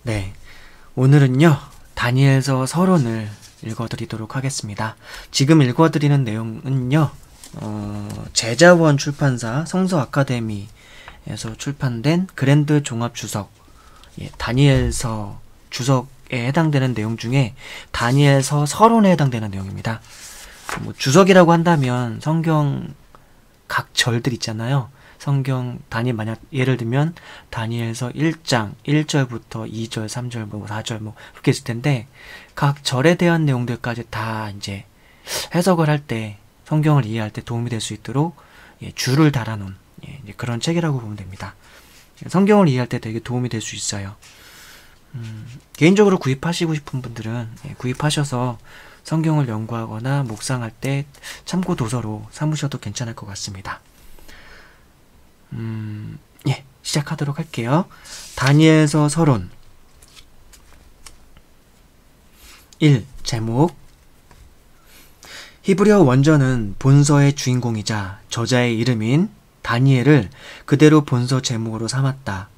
네, 오늘은요, 다니엘서 서론을 읽어드리도록 하겠습니다. 지금 읽어드리는 내용은요, 제자원 출판사 성서 아카데미에서 출판된 그랜드 종합 주석, 다니엘서 주석에 해당되는 내용 중에 다니엘서 서론에 해당되는 내용입니다. 주석이라고 한다면 성경 각 절들 있잖아요. 성경 만약 예를 들면 다니엘서 1장 1절부터 2절, 3절, 4절 그렇게 있을 텐데 각 절에 대한 내용들까지 다 이제 해석을 할 때 성경을 이해할 때 도움이 될 수 있도록 줄을 달아놓은 이제 그런 책이라고 보면 됩니다. 성경을 이해할 때 되게 도움이 될 수 있어요. 개인적으로 구입하시고 싶은 분들은 구입하셔서 성경을 연구하거나 묵상할 때 참고 도서로 삼으셔도 괜찮을 것 같습니다. 시작하도록 할게요. 다니엘서 서론 1. 제목 히브리어 원전은 본서의 주인공이자 저자의 이름인 다니엘을 그대로 본서 제목으로 삼았다.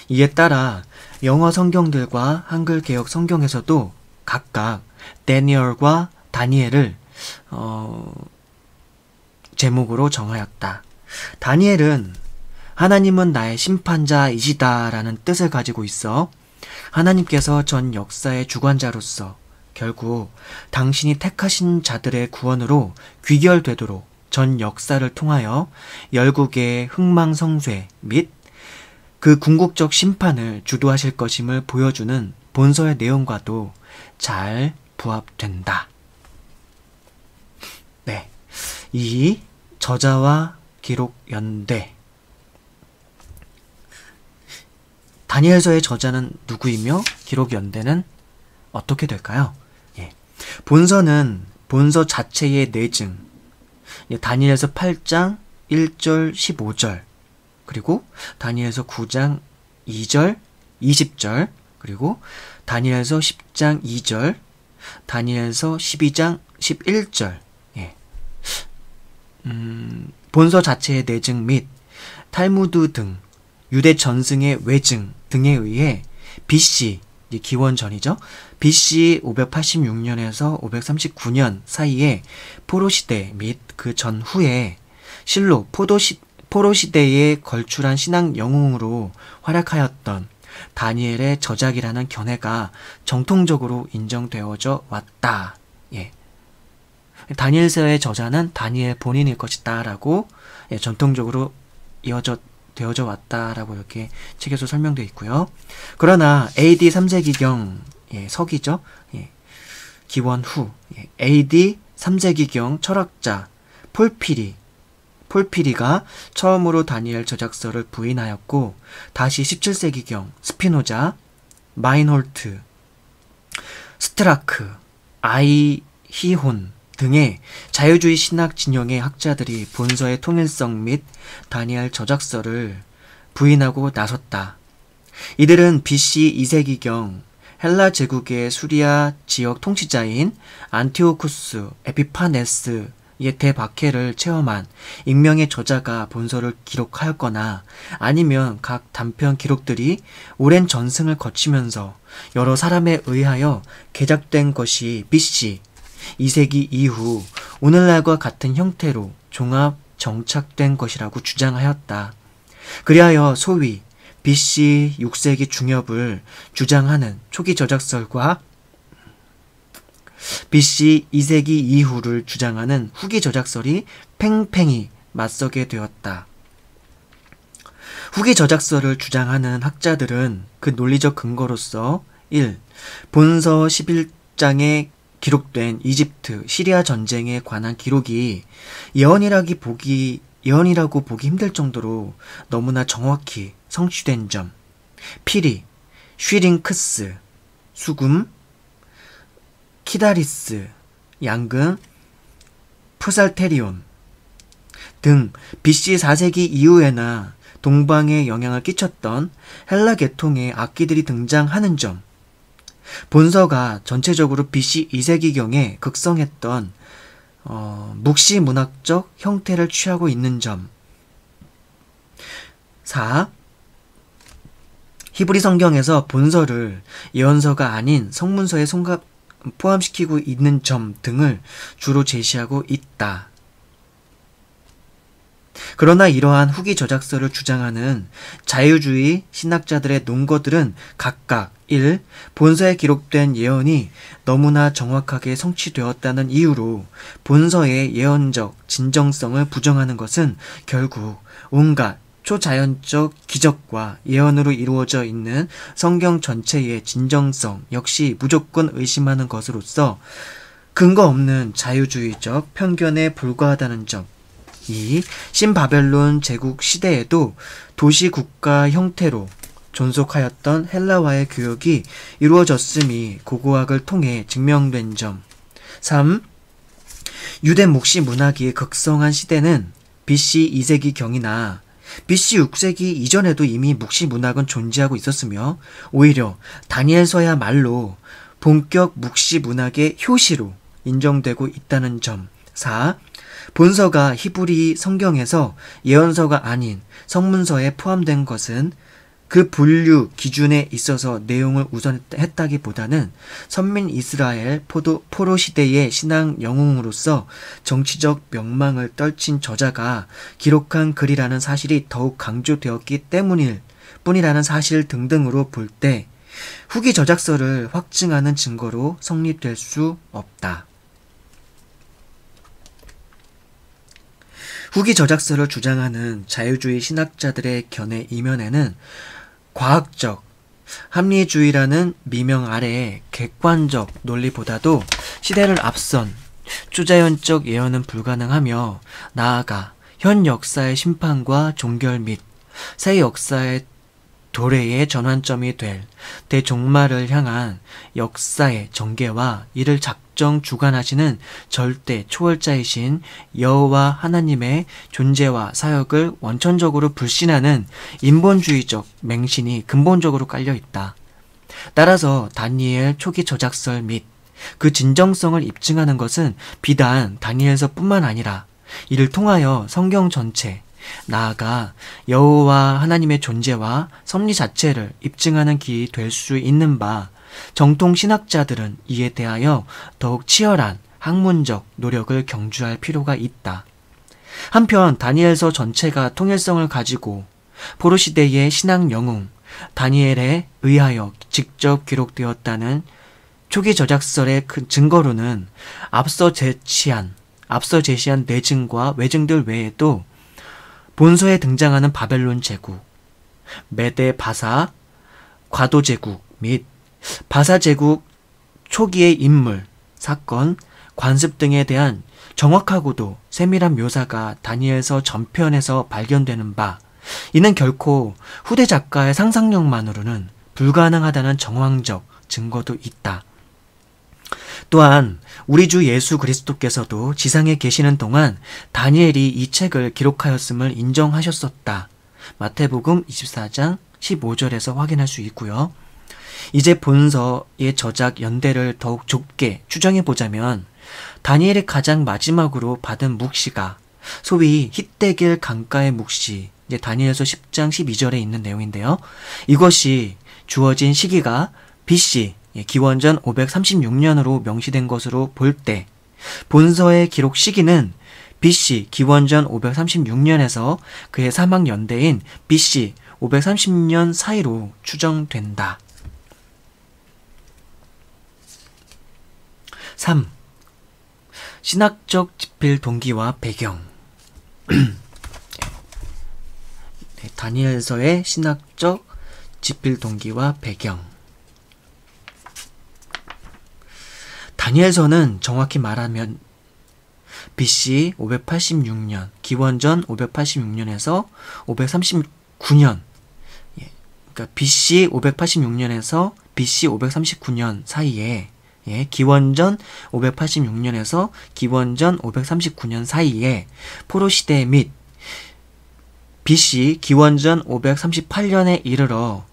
이에 따라 영어 성경들과 한글 개역 성경에서도 각각 데니얼과 다니엘을 제목으로 정하였다. 다니엘은 하나님은 나의 심판자이시다 라는 뜻을 가지고 있어 하나님께서 전 역사의 주관자로서 결국 당신이 택하신 자들의 구원으로 귀결되도록 전 역사를 통하여 열국의 흥망성쇠 및 그 궁극적 심판을 주도하실 것임을 보여주는 본서의 내용과도 잘 부합된다. 네, 이 저자와 기록 연대 다니엘서의 저자는 누구이며 기록 연대는 어떻게 될까요? 본서는 본서 자체의 내증 다니엘서 8장 1절 15절 그리고 다니엘서 9장 2절 20절 그리고 다니엘서 10장 2절 다니엘서 12장 11절 본서 자체의 내증 및 탈무드 등 유대 전승의 외증 등에 의해 BC, 기원 전이죠. BC 586년에서 539년 사이에 포로시대 및 그 전후에 실로 포로시대에 걸출한 신앙 영웅으로 활약하였던 다니엘의 저작이라는 견해가 정통적으로 인정되어져 왔다. 다니엘서의 저자는 다니엘 본인일 것이다 라고 전통적으로 되어져 왔다라고 이렇게 책에서 설명되어 있고요. 그러나 AD 3세기경 서기죠. 기원 후 AD 3세기경 철학자 폴피리가 처음으로 다니엘 저작서를 부인하였고 다시 17세기경 스피노자, 마인홀트, 스트라크, 아이히혼 등의 자유주의 신학 진영의 학자들이 본서의 통일성 및 다니엘 저작서를 부인하고 나섰다. 이들은 BC 2세기경 헬라 제국의 수리아 지역 통치자인 안티오쿠스 에피파네스의 대박해를 체험한 익명의 저자가 본서를 기록하였거나 아니면 각 단편 기록들이 오랜 전승을 거치면서 여러 사람에 의하여 개작된 것이 BC 2세기 이후 오늘날과 같은 형태로 종합 정착된 것이라고 주장하였다. 그리하여 소위 BC 6세기 중엽을 주장하는 초기 저작설과 BC 2세기 이후를 주장하는 후기 저작설이 팽팽히 맞서게 되었다. 후기 저작설을 주장하는 학자들은 그 논리적 근거로서 1. 본서 11장의 기록된 이집트, 시리아 전쟁에 관한 기록이 예언이라고 보기 힘들 정도로 너무나 정확히 성취된 점, 피리, 쉬링크스, 수금, 키다리스, 양금, 프살테리온 등 BC 4세기 이후에나 동방에 영향을 끼쳤던 헬라 계통의 악기들이 등장하는 점, 본서가 전체적으로 BC 2세기경에 극성했던 묵시 문학적 형태를 취하고 있는 점. 4. 히브리 성경에서 본서를 예언서가 아닌 성문서에 포함시키고 있는 점 등을 주로 제시하고 있다. 그러나 이러한 후기 저작서를 주장하는 자유주의 신학자들의 논거들은 각각 1. 본서에 기록된 예언이 너무나 정확하게 성취되었다는 이유로 본서의 예언적 진정성을 부정하는 것은 결국 온갖 초자연적 기적과 예언으로 이루어져 있는 성경 전체의 진정성 역시 무조건 의심하는 것으로서 근거 없는 자유주의적 편견에 불과하다는 점. 2. 신바벨론 제국 시대에도 도시국가 형태로 존속하였던 헬라화의 교역이 이루어졌음이 고고학을 통해 증명된 점. 3. 유대 묵시 문학이 극성한 시대는 BC 2세기경이나 BC 6세기 이전에도 이미 묵시 문학은 존재하고 있었으며 오히려 다니엘서야말로 본격 묵시 문학의 효시로 인정되고 있다는 점. 4. 본서가 히브리 성경에서 예언서가 아닌 성문서에 포함된 것은 그 분류 기준에 있어서 내용을 우선했다기보다는 선민 이스라엘 포로 시대의 신앙 영웅으로서 정치적 명망을 떨친 저자가 기록한 글이라는 사실이 더욱 강조되었기 뿐이라는 사실 등등으로 볼 때 후기 저작서를 확증하는 증거로 성립될 수 없다. 후기 저작서를 주장하는 자유주의 신학자들의 견해 이면에는 과학적, 합리주의라는 미명 아래의 객관적 논리보다도 시대를 앞선 초자연적 예언은 불가능하며 나아가 현 역사의 심판과 종결 및 새 역사의 도래의 전환점이 될 대종말을 향한 역사의 전개와 이를 작정 주관하시는 절대 초월자이신 여호와 하나님의 존재와 사역을 원천적으로 불신하는 인본주의적 맹신이 근본적으로 깔려있다. 따라서 다니엘 초기 저작설 및 그 진정성을 입증하는 것은 비단 다니엘서뿐만 아니라 이를 통하여 성경 전체, 나아가 여호와 하나님의 존재와 섭리 자체를 입증하는 길이 될 수 있는 바 정통 신학자들은 이에 대하여 더욱 치열한 학문적 노력을 경주할 필요가 있다. 한편 다니엘서 전체가 통일성을 가지고 포로 시대의 신학 영웅 다니엘에 의하여 직접 기록되었다는 초기 저작설의 그 증거로는 앞서 제시한 내증과 외증들 외에도 본서에 등장하는 바벨론 제국, 메데 바사, 과도 제국 및 바사 제국 초기의 인물, 사건, 관습 등에 대한 정확하고도 세밀한 묘사가 다니엘서 전편에서 발견되는 바, 이는 결코 후대 작가의 상상력만으로는 불가능하다는 정황적 증거도 있다. 또한 우리 주 예수 그리스도께서도 지상에 계시는 동안 다니엘이 이 책을 기록하였음을 인정하셨었다. 마태복음 24장 15절에서 확인할 수 있고요. 이제 본서의 저작 연대를 더욱 좁게 추정해보자면 다니엘이 가장 마지막으로 받은 묵시가 소위 힛데길 강가의 묵시, 이제 다니엘서 10장 12절에 있는 내용인데요. 이것이 주어진 시기가 BC 기원전 536년으로 명시된 것으로 볼 때 본서의 기록 시기는 BC 기원전 536년에서 그의 사망 연대인 BC 530년 사이로 추정된다. 3. 신학적 집필 동기와 배경. 다니엘서의 신학적 집필 동기와 배경. 다니엘서는 정확히 말하면 BC 586년, 기원전 586년에서 539년, 그러니까 BC 586년에서 BC 539년 사이에, 기원전 586년에서 기원전 539년 사이에 포로 시대 및 BC 기원전 538년에 이르러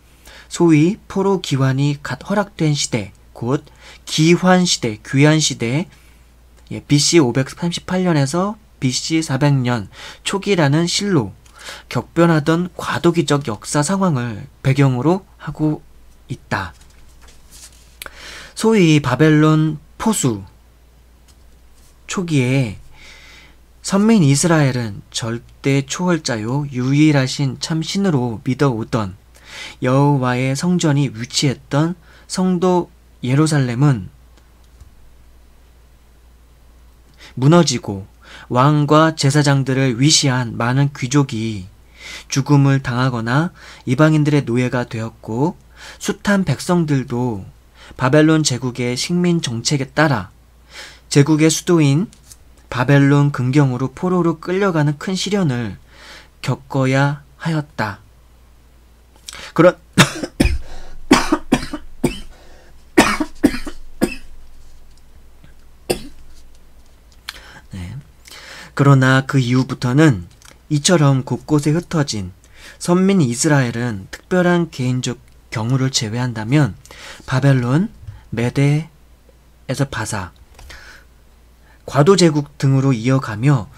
소위 포로 기환이 갓 허락된 시대, 곧 기환시대, 귀환시대, BC 538년에서 BC 400년 초기라는 실로 격변하던 과도기적 역사 상황을 배경으로 하고 있다. 소위 바벨론 포수 초기에 선민 이스라엘은 절대 초월자요 유일하신 참 신으로 믿어오던 여호와의 성전이 위치했던 성도 예루살렘은 무너지고 왕과 제사장들을 위시한 많은 귀족이 죽음을 당하거나 이방인들의 노예가 되었고, 숱한 백성들도 바벨론 제국의 식민 정책에 따라 제국의 수도인 바벨론 근경으로 포로로 끌려가는 큰 시련을 겪어야 하였다. 그러나 그 이후부터는 이처럼 곳곳에 흩어진 선민 이스라엘은 특별한 개인적 경우를 제외한다면 바벨론, 메데에서 바사, 과도제국 등으로 이어가며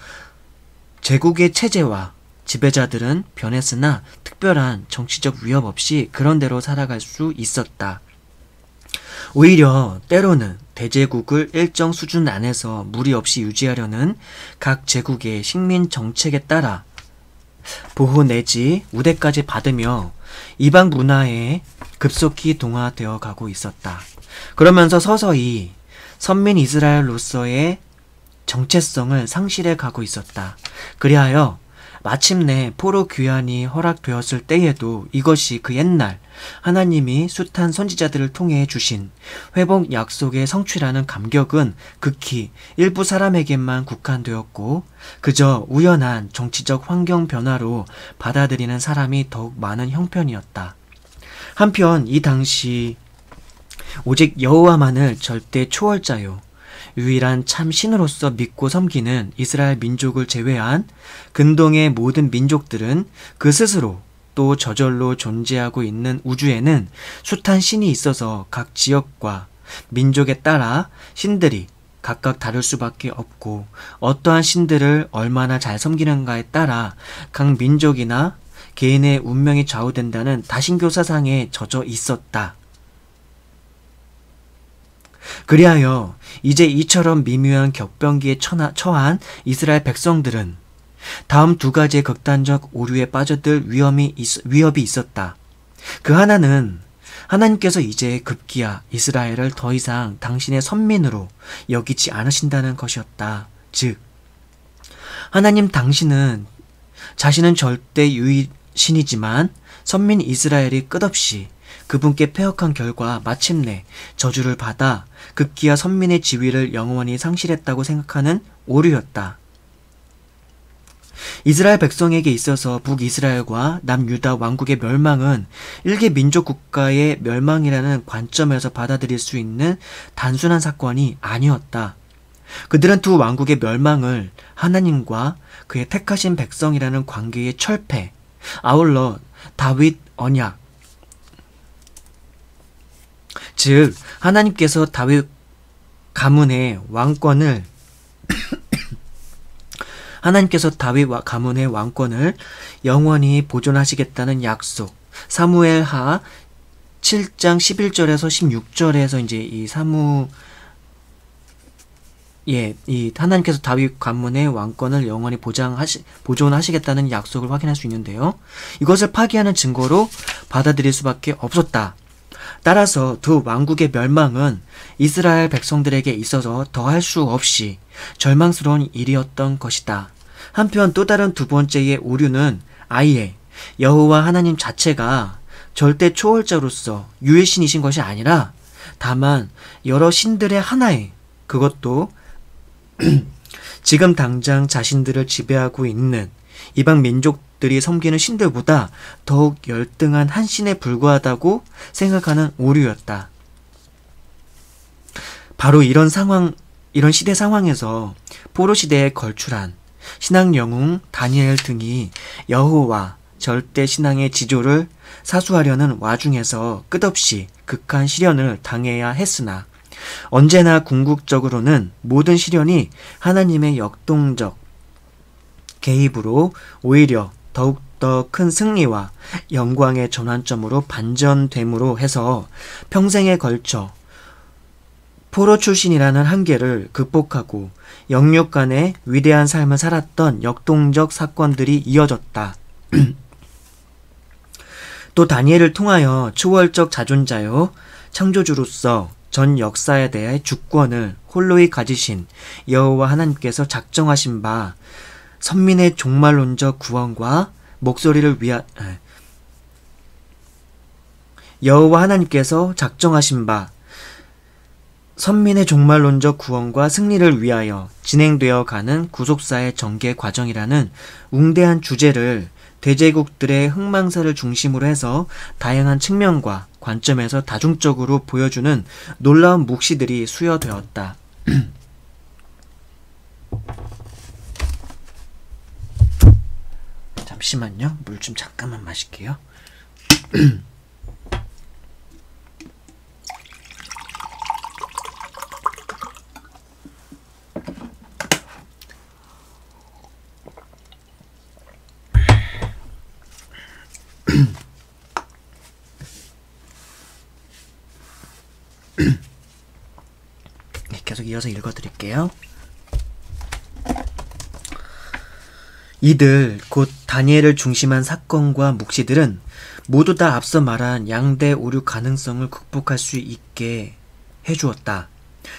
제국의 체제와 지배자들은 변했으나 특별한 정치적 위협 없이 그런대로 살아갈 수 있었다. 오히려 때로는 대제국을 일정 수준 안에서 무리 없이 유지하려는 각 제국의 식민 정책에 따라 보호 내지 우대까지 받으며 이방 문화에 급속히 동화되어 가고 있었다. 그러면서 서서히 선민 이스라엘로서의 정체성을 상실해 가고 있었다. 그리하여 마침내 포로 귀환이 허락되었을 때에도 이것이 그 옛날 하나님이 숱한 선지자들을 통해 주신 회복 약속의 성취라는 감격은 극히 일부 사람에게만 국한되었고, 그저 우연한 정치적 환경 변화로 받아들이는 사람이 더욱 많은 형편이었다. 한편 이 당시 오직 여호와만을 절대 초월자요 유일한 참 신으로서 믿고 섬기는 이스라엘 민족을 제외한 근동의 모든 민족들은 그 스스로 또 저절로 존재하고 있는 우주에는 숱한 신이 있어서 각 지역과 민족에 따라 신들이 각각 다를 수밖에 없고, 어떠한 신들을 얼마나 잘 섬기는가에 따라 각 민족이나 개인의 운명이 좌우된다는 다신교 사상에 젖어 있었다. 그리하여 이제 이처럼 미묘한 격변기에 처한 이스라엘 백성들은 다음 두 가지의 극단적 오류에 빠져들 위협이 있었다. 그 하나는 하나님께서 이제 급기야 이스라엘을 더 이상 당신의 선민으로 여기지 않으신다는 것이었다. 즉, 하나님 당신은 자신은 절대 유일신이지만 선민 이스라엘이 끝없이 그분께 패역한 결과 마침내 저주를 받아 급기야 선민의 지위를 영원히 상실했다고 생각하는 오류였다. 이스라엘 백성에게 있어서 북이스라엘과 남유다 왕국의 멸망은 일개 민족 국가의 멸망이라는 관점에서 받아들일 수 있는 단순한 사건이 아니었다. 그들은 두 왕국의 멸망을 하나님과 그의 택하신 백성이라는 관계의 철폐, 아울러 다윗 언약, 즉 하나님께서 다윗 가문의 왕권을 영원히 보존하시겠다는 약속, 사무엘하 7장 11절에서 16절에서 이제 이 하나님께서 다윗 가문의 왕권을 영원히 보존하시겠다는 약속을 확인할 수 있는데요. 이것을 파기하는 증거로 받아들일 수밖에 없었다. 따라서 두 왕국의 멸망은 이스라엘 백성들에게 있어서 더할 수 없이 절망스러운 일이었던 것이다. 한편 또 다른 두 번째의 오류는 아예 여호와 하나님 자체가 절대 초월자로서 유일신이신 것이 아니라 다만 여러 신들의 하나에, 그것도 지금 당장 자신들을 지배하고 있는 이방 민족들이 섬기는 신들보다 더욱 열등한 한 신에 불과하다고 생각하는 오류였다. 바로 이런 시대 상황에서 포로 시대에 걸출한 신앙 영웅 다니엘 등이 여호와 절대 신앙의 지조를 사수하려는 와중에서 끝없이 극한 시련을 당해야 했으나, 언제나 궁극적으로는 모든 시련이 하나님의 역동적 개입으로 오히려 더욱더 큰 승리와 영광의 전환점으로 반전됨으로 해서 평생에 걸쳐 포로 출신이라는 한계를 극복하고 영육간의 위대한 삶을 살았던 역동적 사건들이 이어졌다. 또 다니엘을 통하여 초월적 자존자요 창조주로서 전 역사에 대해 주권을 홀로이 가지신 여호와 하나님께서 작정하신 바 선민의 종말론적 구원과 목소리를 위하 여호와 하나님께서 작정하신 바 선민의 종말론적 구원과 승리를 위하여 진행되어 가는 구속사의 전개 과정이라는 웅대한 주제를 대제국들의 흥망사를 중심으로 해서 다양한 측면과 관점에서 다중적으로 보여주는 놀라운 묵시들이 수여되었다. 잠시만요. 물 좀 잠깐만 마실게요. 네, 계속 이어서 읽어드릴게요. 이들 곧 다니엘을 중심한 사건과 묵시들은 모두 다 앞서 말한 양대 오류 가능성을 극복할 수 있게 해주었다.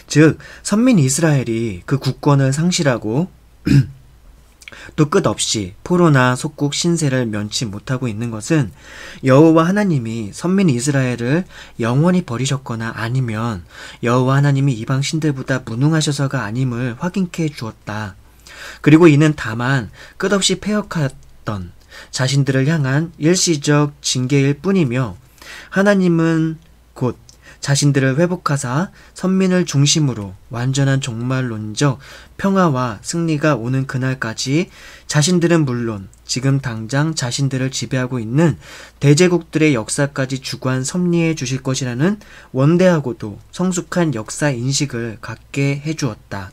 즉 선민 이스라엘이 그 국권을 상실하고 또 끝없이 포로나 속국 신세를 면치 못하고 있는 것은 여호와 하나님이 선민 이스라엘을 영원히 버리셨거나 아니면 여호와 하나님이 이방 신들보다 무능하셔서가 아님을 확인케 주었다. 그리고 이는 다만 끝없이 패역하였던 자신들을 향한 일시적 징계일 뿐이며 하나님은 곧 자신들을 회복하사 선민을 중심으로 완전한 종말론적 평화와 승리가 오는 그날까지 자신들은 물론 지금 당장 자신들을 지배하고 있는 대제국들의 역사까지 주관 섭리해 주실 것이라는 원대하고도 성숙한 역사 인식을 갖게 해주었다.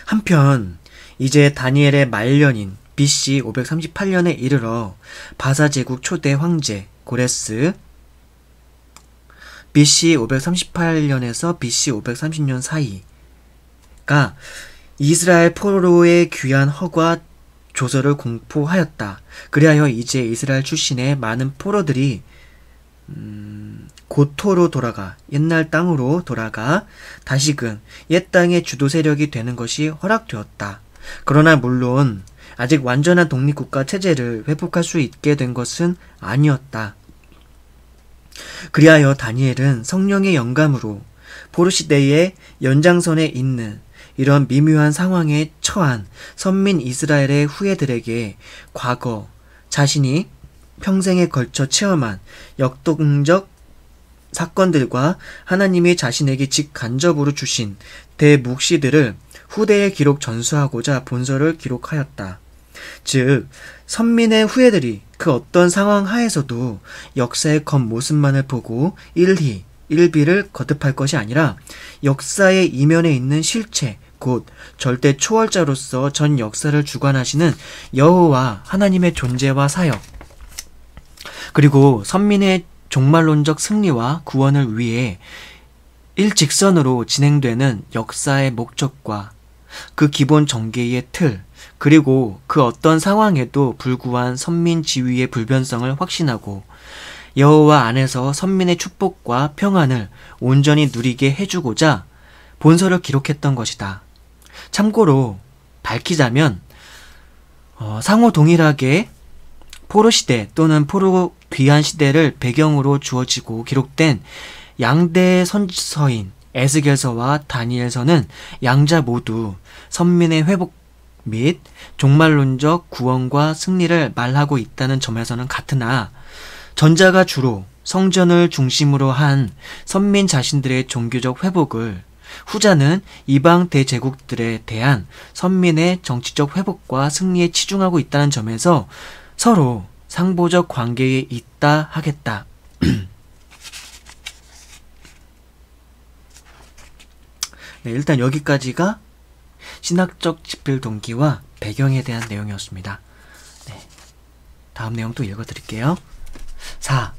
한편 이제 다니엘의 말년인 BC 538년에 이르러 바사제국 초대 황제 고레스 BC 538년에서 BC 530년 사이가 이스라엘 포로의 귀환 허가 조서를 공포하였다. 그리하여 이제 이스라엘 출신의 많은 포로들이 고토로 돌아가 옛날 땅으로 돌아가 다시금 옛 땅의 주도 세력이 되는 것이 허락되었다. 그러나 물론 아직 완전한 독립국가 체제를 회복할 수 있게 된 것은 아니었다. 그리하여 다니엘은 성령의 영감으로 포로시대의 연장선에 있는 이런 미묘한 상황에 처한 선민 이스라엘의 후예들에게 과거 자신이 평생에 걸쳐 체험한 역동적 사건들과 하나님이 자신에게 직간접으로 주신 대묵시들을 후대에 기록 전수하고자 본서를 기록하였다. 즉 선민의 후예들이 그 어떤 상황 하에서도 역사의 겉모습만을 보고 일비를 거듭할 것이 아니라 역사의 이면에 있는 실체 곧 절대 초월자로서 전 역사를 주관하시는 여호와 하나님의 존재와 사역 그리고 선민의 종말론적 승리와 구원을 위해 일직선으로 진행되는 역사의 목적과 그 기본 전개의 틀 그리고 그 어떤 상황에도 불구한 선민 지위의 불변성을 확신하고 여호와 안에서 선민의 축복과 평안을 온전히 누리게 해주고자 본서를 기록했던 것이다. 참고로 밝히자면 상호 동일하게 포로시대 또는 포로 귀환 시대를 배경으로 주어지고 기록된 양대 선서인 에스겔서와 다니엘서는 양자 모두 선민의 회복 및 종말론적 구원과 승리를 말하고 있다는 점에서는 같으나 전자가 주로 성전을 중심으로 한 선민 자신들의 종교적 회복을 후자는 이방 대제국들에 대한 선민의 정치적 회복과 승리에 치중하고 있다는 점에서 서로 상보적 관계에 있다 하겠다. 네, 일단 여기까지가 신학적 집필 동기와 배경에 대한 내용이었습니다. 네. 다음 내용 또 읽어드릴게요. 4.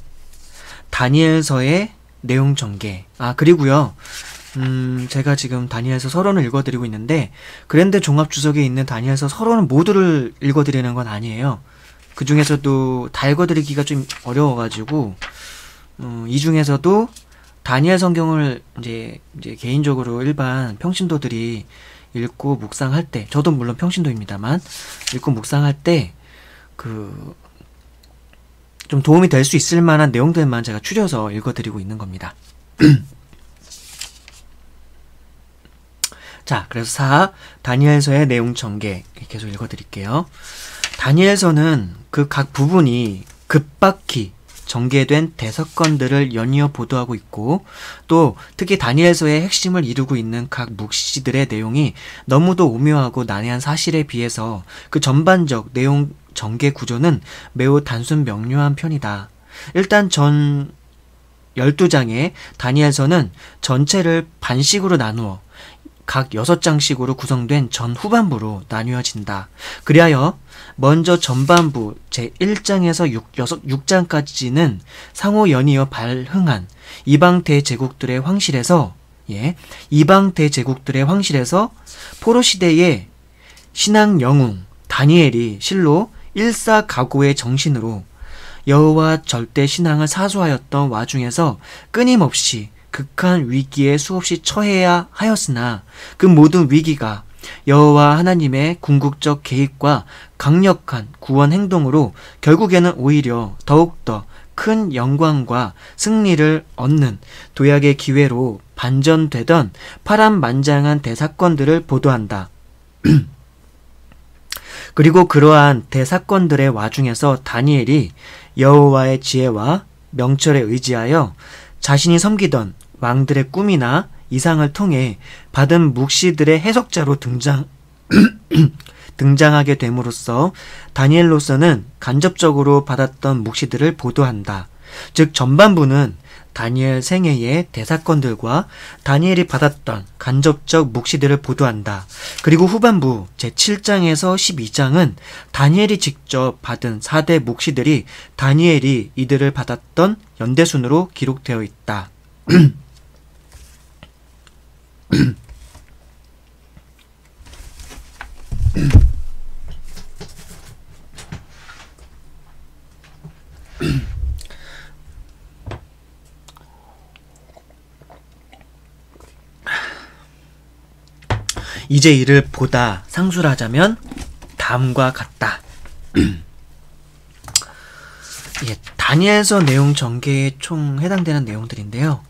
다니엘서의 내용 전개. 그리고요. 제가 지금 다니엘서 서론을 읽어드리고 있는데 그랜드 종합주석에 있는 다니엘서 서론은 모두를 읽어드리는 건 아니에요. 그 중에서도 다 읽어드리기가 좀 어려워가지고 이 중에서도 다니엘 성경을 이제 개인적으로 일반 평신도들이 읽고 묵상할 때, 저도 물론 평신도입니다만 읽고 묵상할 때 좀 도움이 될 수 있을 만한 내용들만 제가 추려서 읽어드리고 있는 겁니다. 자, 그래서 4. 다니엘서의 내용 전개 계속 읽어드릴게요. 다니엘서는 그 각 부분이 급박히 전개된 대사건들을 연이어 보도하고 있고 또 특히 다니엘서의 핵심을 이루고 있는 각 묵시들의 내용이 너무도 오묘하고 난해한 사실에 비해서 그 전반적 내용 전개 구조는 매우 단순 명료한 편이다. 일단 전 12장의 다니엘서는 전체를 반씩으로 나누어 각 6장씩으로 구성된 전 후반부로 나뉘어진다. 그리하여 먼저 전반부 제1장에서 6장까지는 상호 연이어 발흥한 이방 대제국들의 황실에서 포로 시대의 신앙 영웅 다니엘이 실로 일사각오의 정신으로 여호와 절대 신앙을 사수하였던 와중에서 끊임없이 극한 위기에 수없이 처해야 하였으나 그 모든 위기가 여호와 하나님의 궁극적 계획과 강력한 구원 행동으로 결국에는 오히려 더욱더 큰 영광과 승리를 얻는 도약의 기회로 반전되던 파란만장한 대사건들을 보도한다. 그리고 그러한 대사건들의 와중에서 다니엘이 여호와의 지혜와 명철에 의지하여 자신이 섬기던 왕들의 꿈이나 이상을 통해 받은 묵시들의 해석자로 등장하게 됨으로써 다니엘로서는 간접적으로 받았던 묵시들을 보도한다. 즉 전반부는 다니엘 생애의 대사건들과 다니엘이 받았던 간접적 묵시들을 보도한다. 그리고 후반부 제7장에서 12장은 다니엘이 직접 받은 4대 묵시들이 다니엘이 이들을 받았던 연대순으로 기록되어 있다. 이제 이를 보다 상술하자면 다음과 같다. 다니엘서 내용 전개에 총 해당되는 내용들인데요.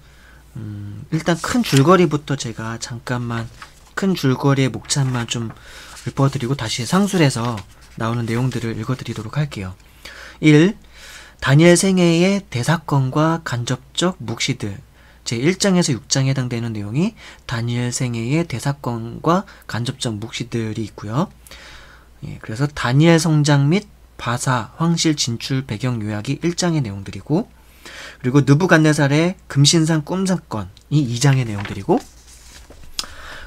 일단 큰 줄거리부터 제가 잠깐만 큰 줄거리의 목차만 좀 읊어드리고 다시 상술해서 나오는 내용들을 읽어드리도록 할게요. 1. 다니엘 생애의 대사건과 간접적 묵시들 제1장에서 6장에 해당되는 내용이 다니엘 생애의 대사건과 간접적 묵시들이 있고요. 그래서 다니엘 성장 및 바사, 황실 진출 배경 요약이 1장의 내용들이고 그리고 느부갓네살의 금신상 꿈사건이 2장의 내용들이고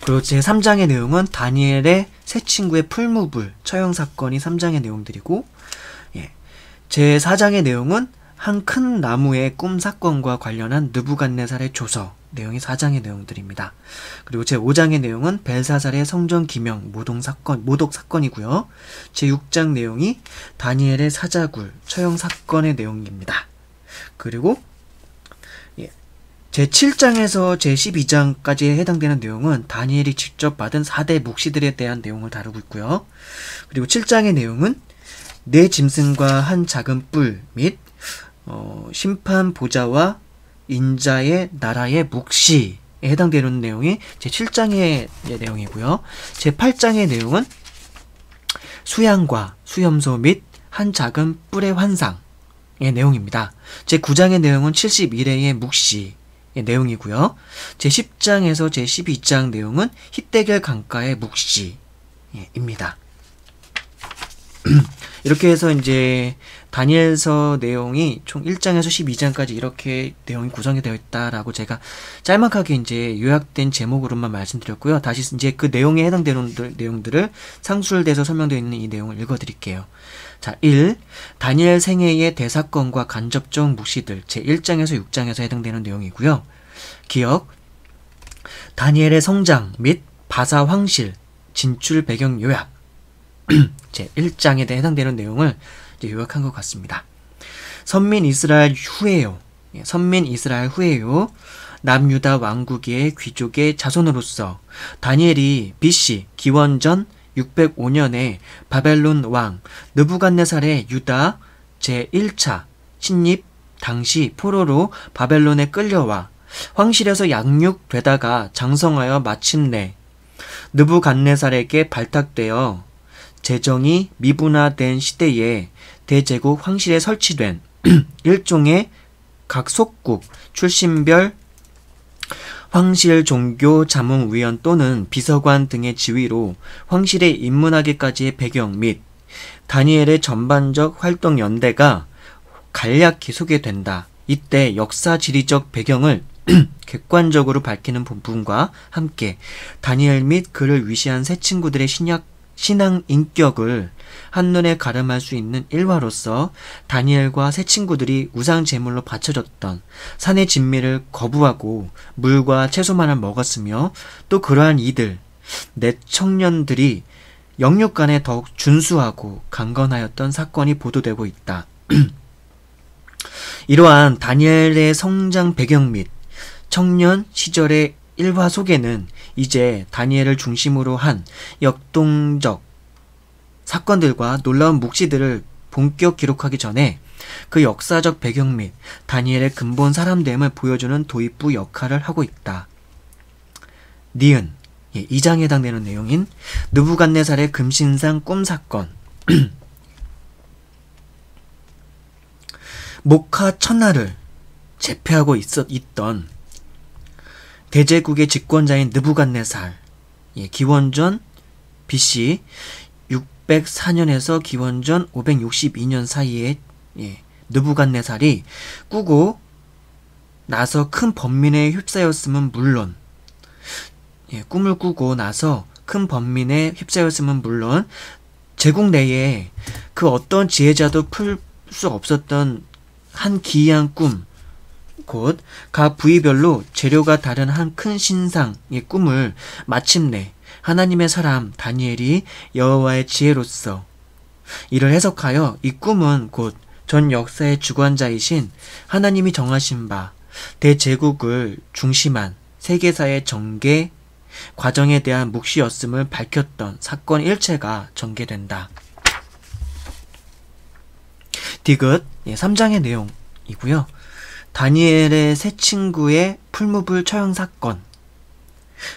그리고 제3장의 내용은 다니엘의 새 친구의 풀무불 처형사건이 3장의 내용들이고 제4장의 내용은 한 큰 나무의 꿈사건과 관련한 느부갓네살의 조서 내용이 4장의 내용들입니다. 그리고 제5장의 내용은 벨사살의 성전 기명 모독 사건이고요. 제6장 내용이 다니엘의 사자굴 처형사건의 내용입니다. 그리고 제7장에서 제12장까지 해당되는 내용은 다니엘이 직접 받은 4대 묵시들에 대한 내용을 다루고 있고요. 그리고 7장의 내용은 네 짐승과 한 작은 뿔 및 심판 보좌와 인자의 나라의 묵시에 해당되는 내용이 제7장의 내용이고요. 제8장의 내용은 수양과 수염소 및 한 작은 뿔의 환상의 내용입니다. 제9장의 내용은 71회의 묵시의 내용이고요. 제10장에서 제12장 내용은 hit대결 강가의 묵시입니다. 이렇게 해서 이제 다니엘서 내용이 총 1장에서 12장까지 이렇게 내용이 구성이 되어 있다라고 제가 짤막하게 이제 요약된 제목으로만 말씀드렸고요. 다시 이제 그 내용에 해당되는 내용들을 상술돼서 설명되어 있는 이 내용을 읽어드릴게요. 자, 1. 다니엘 생애의 대사건과 간접적 묵시들 제1장에서 6장에서 해당되는 내용이고요. 기억, 다니엘의 성장 및 바사 황실, 진출 배경 요약 제1장에 해당되는 내용을 이제 요약한 것 같습니다. 선민 이스라엘 후예요. 선민 이스라엘 후예요. 남유다 왕국의 귀족의 자손으로서 다니엘이 BC 기원전 605년에 바벨론 왕 느부갓네살의 유다 제1차 침입 당시 포로로 바벨론에 끌려와 황실에서 양육되다가 장성하여 마침내 느부갓네살에게 발탁되어 재정이 미분화된 시대에 대제국 황실에 설치된 일종의 각 속국 출신별 황실 종교 자문위원 또는 비서관 등의 지위로 황실에 입문하기까지의 배경 및 다니엘의 전반적 활동 연대가 간략히 소개된다. 이때 역사 지리적 배경을 객관적으로 밝히는 부분과 함께 다니엘 및 그를 위시한 세 친구들의 신앙 인격을 한눈에 가름할 수 있는 일화로서 다니엘과 세 친구들이 우상 제물로 바쳐졌던 산의 진미를 거부하고 물과 채소만을 먹었으며 또 그러한 이들 넷 청년들이 영육간에 더욱 준수하고 강건하였던 사건이 보도되고 있다. 이러한 다니엘의 성장 배경 및 청년 시절의 일화 속에는 이제 다니엘을 중심으로 한 역동적 사건들과 놀라운 묵시들을 본격 기록하기 전에 그 역사적 배경 및 다니엘의 근본 사람됨을 보여주는 도입부 역할을 하고 있다. 니은 2장에 해당되는 내용인 느부갓네살의 금신상 꿈 사건 목하 천하를 제패하고 있던 대제국의 집권자인 느부갓네살 기원전 BC 604년에서 기원전 562년 사이에 느부갓네살이 꾸고 나서 큰 번민에 휩싸였음은 물론 꿈을 꾸고 나서 큰 번민에 휩싸였음은 물론 제국 내에 그 어떤 지혜자도 풀 수 없었던 한 기이한 꿈 곧 각 부위별로 재료가 다른 한 큰 신상의 꿈을 마침내 하나님의 사람 다니엘이 여호와의 지혜로서 이를 해석하여 이 꿈은 곧 전 역사의 주관자이신 하나님이 정하신 바 대제국을 중심한 세계사의 전개 과정에 대한 묵시였음을 밝혔던 사건 일체가 전개된다. 디귿 3장의 내용이고요. 다니엘의 세 친구의 풀무불 처형 사건.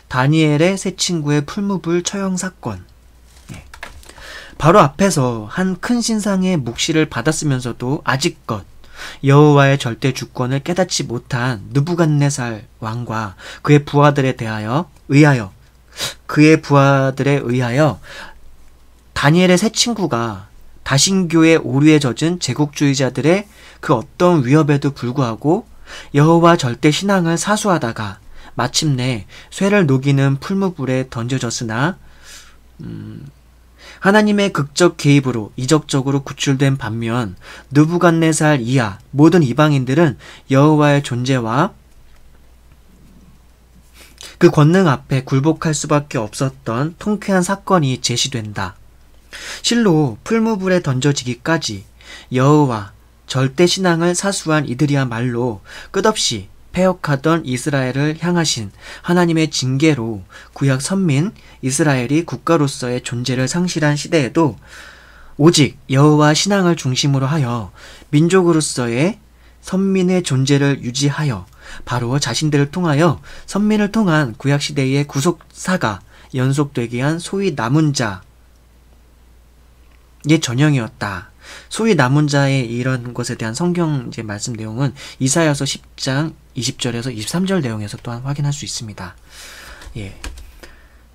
다니엘의 세 친구의 풀무불 처형 사건. 바로 앞에서 한 큰 신상의 묵시를 받았으면서도 아직껏 여호와의 절대 주권을 깨닫지 못한 느부갓네살 왕과 그의 부하들에 의하여 다니엘의 세 친구가 다신교의 오류에 젖은 제국주의자들의 그 어떤 위협에도 불구하고 여호와 절대 신앙을 사수하다가 마침내 쇠를 녹이는 풀무불에 던져졌으나 하나님의 극적 개입으로 이적적으로 구출된 반면 느부갓네살 이하 모든 이방인들은 여호와의 존재와 그 권능 앞에 굴복할 수밖에 없었던 통쾌한 사건이 제시된다. 실로 풀무불에 던져지기까지 여호와 절대 신앙을 사수한 이들이야말로 끝없이 패역하던 이스라엘을 향하신 하나님의 징계로 구약 선민 이스라엘이 국가로서의 존재를 상실한 시대에도 오직 여호와 신앙을 중심으로 하여 민족으로서의 선민의 존재를 유지하여 바로 자신들을 통하여 선민을 통한 구약시대의 구속사가 연속되게 한 소위 남은 자의 전형이었다. 소위 남은 자의 이런 것에 대한 성경 말씀 내용은 이사야서 10장 20절에서 23절 내용에서 또한 확인할 수 있습니다.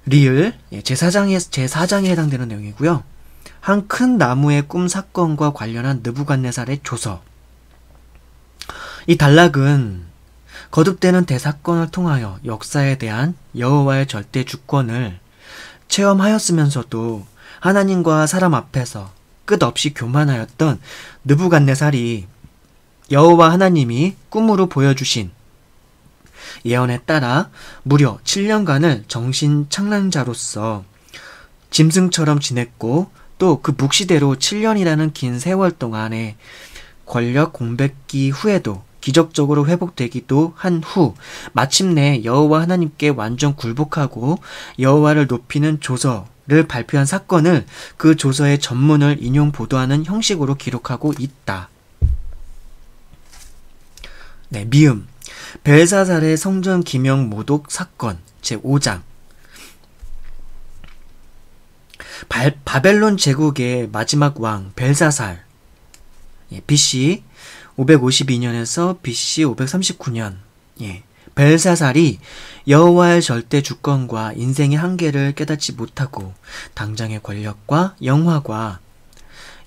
리을 제4장에 해당되는 내용이고요. 한 큰 나무의 꿈 사건과 관련한 느부갓네살의 조서. 이 단락은 거듭되는 대사건을 통하여 역사에 대한 여호와의 절대 주권을 체험하였으면서도 하나님과 사람 앞에서 끝없이 교만하였던 느부갓네살이 여호와 하나님이 꿈으로 보여주신 예언에 따라 무려 7년간을 정신착란자로서 짐승처럼 지냈고, 또 그 묵시대로 7년이라는 긴 세월 동안의 권력 공백기 후에도 기적적으로 회복되기도 한 후 마침내 여호와 하나님께 완전 굴복하고 여호와를 높이는 조서를 발표한 사건을 그 조서의 전문을 인용 보도하는 형식으로 기록하고 있다. 네, 미음. 벨사살의 성전 기명 모독 사건 제5장. 바벨론 제국의 마지막 왕 벨사살, BC 552년에서 BC 539년. 벨사살이 여호와의 절대 주권과 인생의 한계를 깨닫지 못하고 당장의 권력과 영화과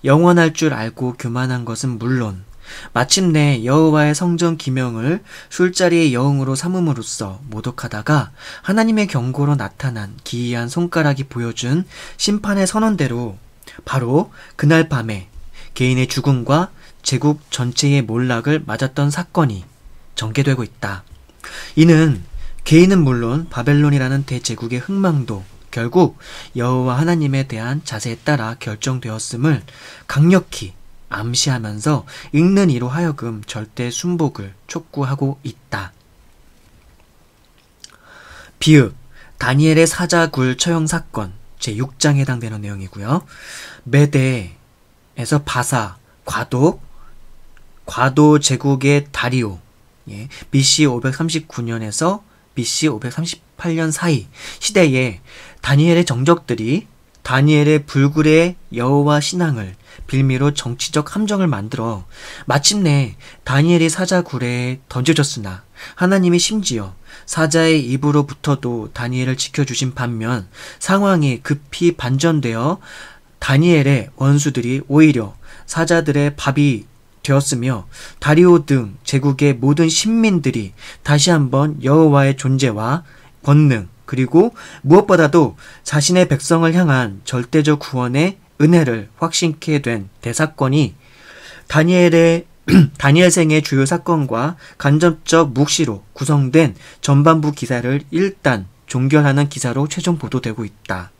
영원할 줄 알고 교만한 것은 물론 마침내 여호와의 성전 기명을 술자리의 여흥으로 삼음으로써 모독하다가 하나님의 경고로 나타난 기이한 손가락이 보여준 심판의 선언대로 바로 그날 밤에 개인의 죽음과 제국 전체의 몰락을 맞았던 사건이 전개되고 있다. 이는 개인은 물론 바벨론이라는 대제국의 흥망도 결국 여호와 하나님에 대한 자세에 따라 결정되었음을 강력히 암시하면서 읽는 이로 하여금 절대 순복을 촉구하고 있다. 비읍, 다니엘의 사자굴 처형 사건 제6장에 해당되는 내용이고요. 메대에서 바사, 과도 제국의 다리오, BC 539년에서 BC 538년 사이 시대에 다니엘의 정적들이 다니엘의 불굴의 여호와 신앙을 빌미로 정치적 함정을 만들어 마침내 다니엘이 사자굴에 던져졌으나 하나님이 심지어 사자의 입으로부터도 다니엘을 지켜주신 반면 상황이 급히 반전되어 다니엘의 원수들이 오히려 사자들의 밥이 되었으며 다리오 등 제국의 모든 신민들이 다시 한번 여호와의 존재와 권능 그리고 무엇보다도 자신의 백성을 향한 절대적 구원의 은혜를 확신케 된 대사건이 다니엘생의 주요 사건과 간접적 묵시로 구성된 전반부 기사를 일단 종결하는 기사로 최종 보도되고 있다.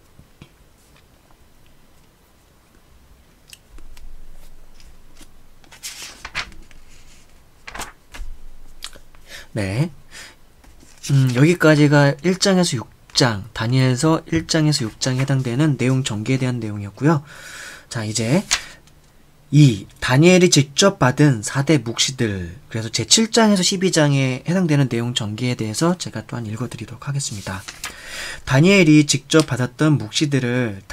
네. 여기까지가 1장에서 6장, 다니엘서 1장에서 6장에 해당되는 내용 전개에 대한 내용이었고요. 자, 이제 다니엘이 직접 받은 4대 묵시들, 그래서 제7장에서 12장에 해당되는 내용 전개에 대해서 제가 또한 읽어드리도록 하겠습니다. 다니엘이 직접 받았던 묵시들을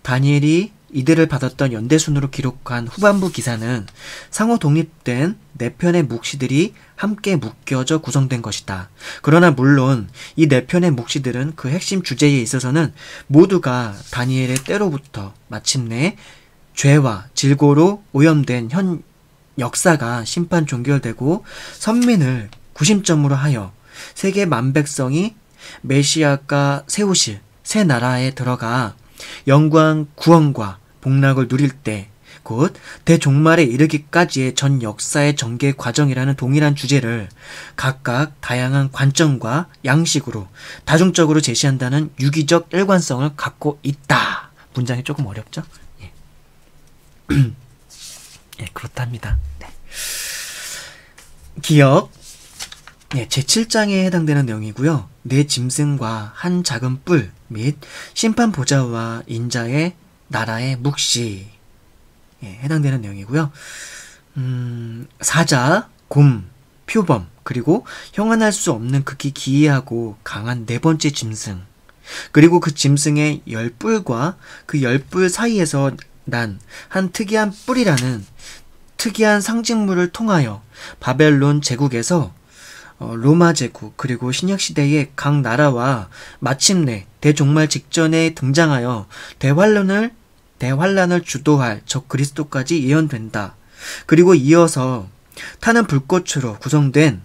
다니엘이 이들을 받았던 연대순으로 기록한 후반부 기사는 상호 독립된 4편의 묵시들이 함께 묶여져 구성된 것이다. 그러나 물론 이 4편의 묵시들은 그 핵심 주제에 있어서는 모두가 다니엘의 때로부터 마침내 죄와 질고로 오염된 현 역사가 심판 종결되고 선민을 구심점으로 하여 세계 만백성이 메시아가 세우실 새 나라에 들어가 영광 구원과 복락을 누릴 때 곧 대종말에 이르기까지의 전 역사의 전개 과정이라는 동일한 주제를 각각 다양한 관점과 양식으로 다중적으로 제시한다는 유기적 일관성을 갖고 있다. 문장이 조금 어렵죠? 예. 예, 그렇답니다. 네. 기억 제7장에 해당되는 내용이고요. 네 짐승과 한 작은 뿔 및 심판 보좌와 인자의 나라의 묵시 해당되는 내용이고요. 사자, 곰, 표범, 그리고 형언할 수 없는 극히 기이하고 강한 4번째 짐승, 그리고 그 짐승의 10뿔과 그 10뿔 사이에서 난 한 특이한 뿔이라는 특이한 상징물을 통하여 바벨론 제국에서 로마 제국 그리고 신약 시대의 각 나라와 마침내 대종말 직전에 등장하여 대환란을 주도할 적 그리스도까지 예언된다. 그리고 이어서 타는 불꽃으로 구성된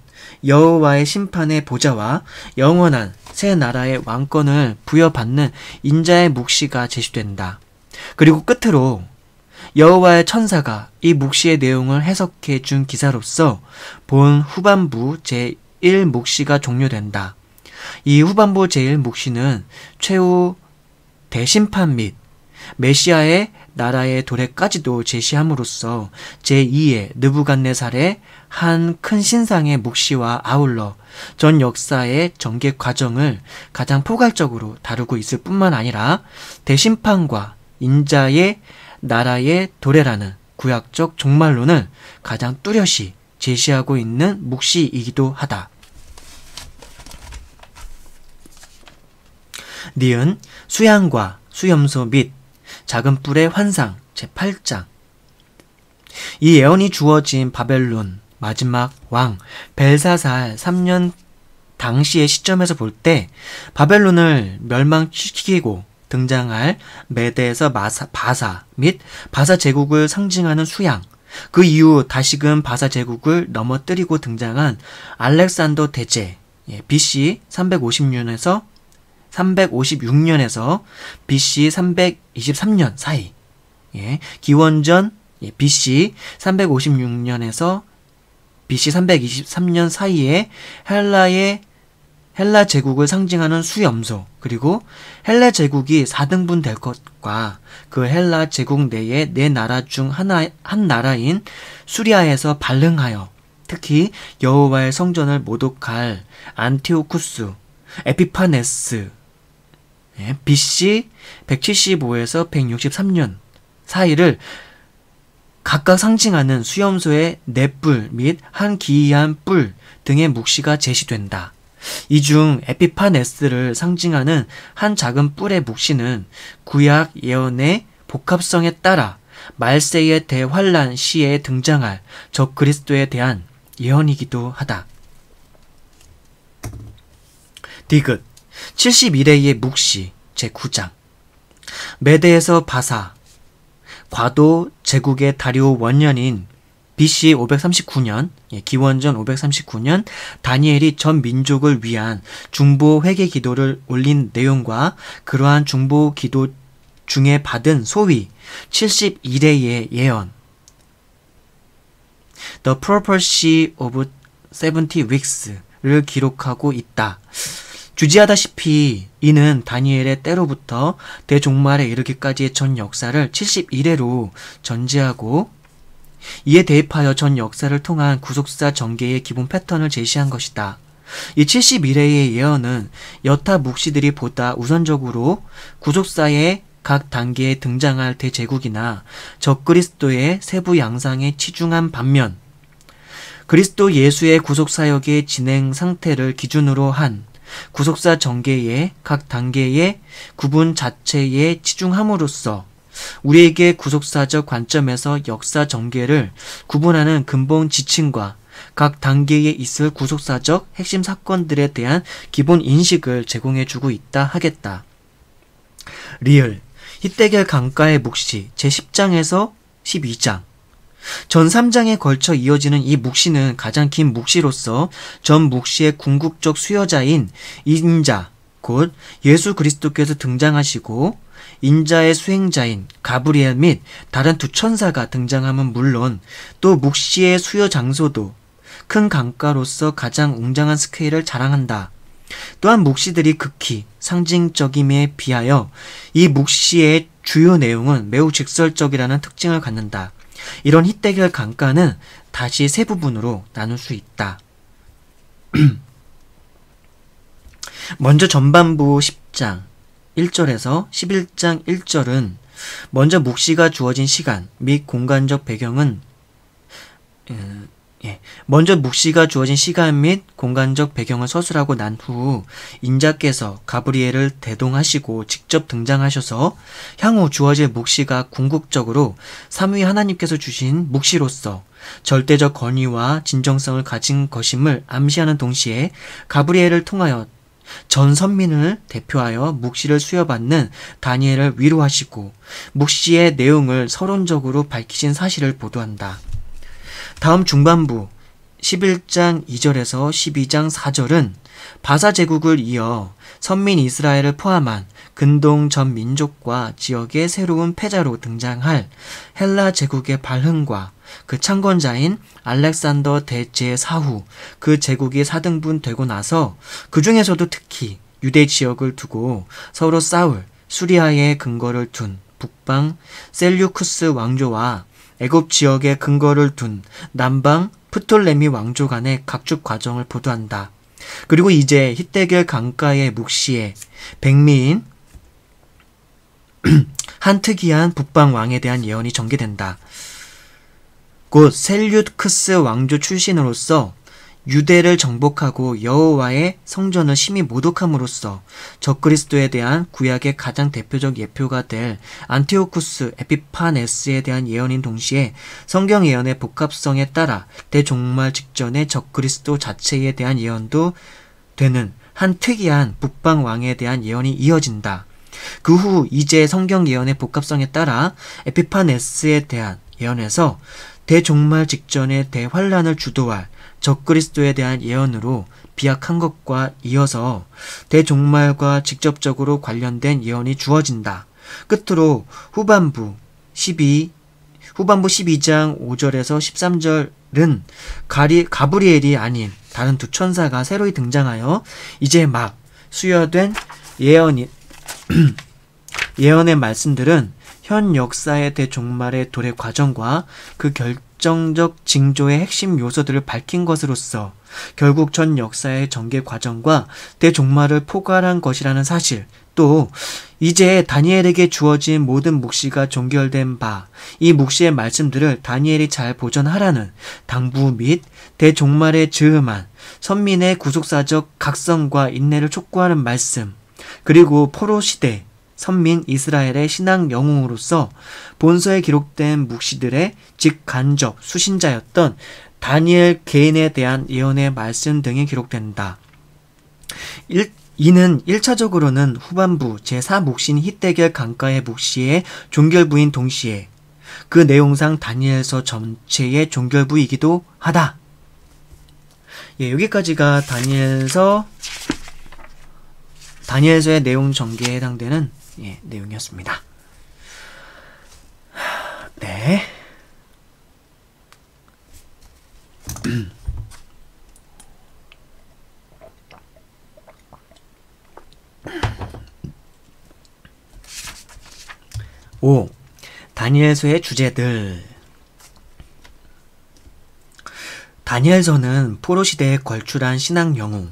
여호와의 심판의 보좌와 영원한 새 나라의 왕권을 부여받는 인자의 묵시가 제시된다. 그리고 끝으로 여호와의 천사가 이 묵시의 내용을 해석해 준 기사로서 본 후반부 제1묵시가 종료된다. 이 후반부 제1묵시는 최후 대심판 및 메시아의 나라의 도래까지도 제시함으로써 제2의 느부갓네살의 한 큰 신상의 묵시와 아울러 전 역사의 전개 과정을 가장 포괄적으로 다루고 있을 뿐만 아니라 대심판과 인자의 나라의 도래라는 구약적 종말론을 가장 뚜렷이 제시하고 있는 묵시이기도 하다. 니은 수양과 수염소 및 작은 뿔의 환상 제8장. 이 예언이 주어진 바벨론 마지막 왕 벨사살 3년 당시의 시점에서 볼 때 바벨론을 멸망시키고 등장할 메대에서 바사 및 바사 제국을 상징하는 수양, 그 이후 다시금 바사 제국을 넘어뜨리고 등장한 알렉산더 대제, BC 356년에서 BC 323년 사이, 기원전 BC 356년에서 BC 323년 사이에 헬라 제국을 상징하는 수염소, 그리고 헬라 제국이 4등분 될 것과 그 헬라 제국 내의 네 나라 중 한 나라인 수리아에서 발흥하여 특히 여호와의 성전을 모독할 안티오쿠스 에피파네스, BC 175에서 163년 사이를 각각 상징하는 수염소의 네 뿔 및 한 기이한 뿔 등의 묵시가 제시된다. 이 중 에피파네스를 상징하는 한 작은 뿔의 묵시는 구약 예언의 복합성에 따라 말세의 대환란 시에 등장할 적 그리스도에 대한 예언이기도 하다. 디귿 71회의 묵시 제9장. 메대에서 바사 과도 제국의 다리오 원년인 BC 539년, 기원전 539년 다니엘이 전 민족을 위한 중보 회개 기도를 올린 내용과 그러한 중보 기도 중에 받은 소위 71회의 예언 The Prophecy of 70 Weeks를 기록하고 있다. 주지하다시피 이는 다니엘의 때로부터 대종말에 이르기까지의 전 역사를 71회로 전제하고 이에 대입하여 전 역사를 통한 구속사 전개의 기본 패턴을 제시한 것이다. 이 71회의 예언은 여타 묵시들이 보다 우선적으로 구속사의 각 단계에 등장할 대제국이나 적그리스도의 세부 양상에 치중한 반면 그리스도 예수의 구속사역의 진행 상태를 기준으로 한 구속사 전개의 각 단계의 구분 자체에 치중함으로써 우리에게 구속사적 관점에서 역사 전개를 구분하는 근본 지침과 각 단계에 있을 구속사적 핵심 사건들에 대한 기본 인식을 제공해주고 있다 하겠다. 리을 히데겔 강가의 묵시 제10장에서 12장. 전 3장에 걸쳐 이어지는 이 묵시는 가장 긴 묵시로서 전 묵시의 궁극적 수여자인 인자, 곧 예수 그리스도께서 등장하시고 인자의 수행자인 가브리엘 및 다른 두 천사가 등장함은 물론 또 묵시의 수여 장소도 큰 강가로서 가장 웅장한 스케일을 자랑한다. 또한 묵시들이 극히 상징적임에 비하여 이 묵시의 주요 내용은 매우 직설적이라는 특징을 갖는다. 이런 히데겔 강가는 다시 세 부분으로 나눌 수 있다. 먼저 전반부 10장 1절에서 11장 1절은 먼저 묵시가 주어진 시간 및 공간적 배경은 먼저 묵시가 주어진 시간 및 공간적 배경을 서술하고 난 후 인자께서 가브리엘을 대동하시고 직접 등장하셔서 향후 주어질 묵시가 궁극적으로 삼위 하나님께서 주신 묵시로서 절대적 권위와 진정성을 가진 것임을 암시하는 동시에 가브리엘을 통하여 전 선민을 대표하여 묵시를 수여받는 다니엘을 위로하시고 묵시의 내용을 서론적으로 밝히신 사실을 보도한다. 다음 중반부 11장 2절에서 12장 4절은 바사 제국을 이어 선민 이스라엘을 포함한 근동 전 민족과 지역의 새로운 패자로 등장할 헬라 제국의 발흥과 그 창건자인 알렉산더 대제 사후 그 제국이 사등분되고 나서 그 중에서도 특히 유대 지역을 두고 서로 싸울 수리아의 근거를 둔 북방 셀류쿠스 왕조와 애굽 지역에 근거를 둔 남방 프톨레미 왕조 간의 각축 과정을 보도한다. 그리고 이제 히데겔 강가의 묵시에 백미인 한 특이한 북방 왕에 대한 예언이 전개된다. 곧 셀류크스 왕조 출신으로서 유대를 정복하고 여호와의 성전을 심히 모독함으로써 적그리스도에 대한 구약의 가장 대표적 예표가 될 안티오쿠스 에피파네스에 대한 예언인 동시에 성경 예언의 복합성에 따라 대종말 직전의 적그리스도 자체에 대한 예언도 되는 한 특이한 북방 왕에 대한 예언이 이어진다. 그 후 이제 성경 예언의 복합성에 따라 에피파네스에 대한 예언에서 대종말 직전의 대환란을 주도할 적그리스도에 대한 예언으로 비약한 것과 이어서 대종말과 직접적으로 관련된 예언이 주어진다. 끝으로 후반부 12장 5절에서 13절은 가브리엘이 아닌 다른 두 천사가 새로이 등장하여 이제 막 수여된 예언의 말씀들은 현 역사의 대종말의 도래 과정과 그 결정적 징조의 핵심 요소들을 밝힌 것으로서 결국 전 역사의 전개 과정과 대종말을 포괄한 것이라는 사실, 또 이제 다니엘에게 주어진 모든 묵시가 종결된 바, 이 묵시의 말씀들을 다니엘이 잘 보존하라는 당부 및 대종말에 즈음한 선민의 구속사적 각성과 인내를 촉구하는 말씀, 그리고 포로 시대 선민 이스라엘의 신앙 영웅으로서 본서에 기록된 묵시들의 직간접 수신자였던 다니엘 개인에 대한 예언의 말씀 등이 기록된다. 이는 1차적으로는 후반부 제4묵신 히데겔 강가의 묵시의 종결부인 동시에 그 내용상 다니엘서 전체의 종결부이기도 하다. 여기까지가 다니엘서의 내용 전개에 해당되는 내용이었습니다. 네. 오, 다니엘서의 주제들. 다니엘서는 포로 시대에 걸출한 신앙 영웅,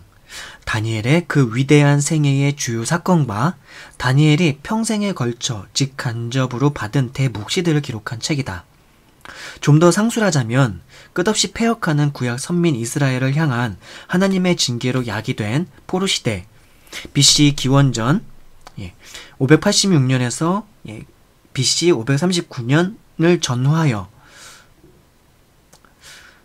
다니엘의 그 위대한 생애의 주요 사건과 다니엘이 평생에 걸쳐 직간접으로 받은 대묵시들을 기록한 책이다. 좀 더 상술하자면 끝없이 패역하는 구약 선민 이스라엘을 향한 하나님의 징계로 야기된 포로 시대, BC 기원전 586년에서 BC 539년을 전후하여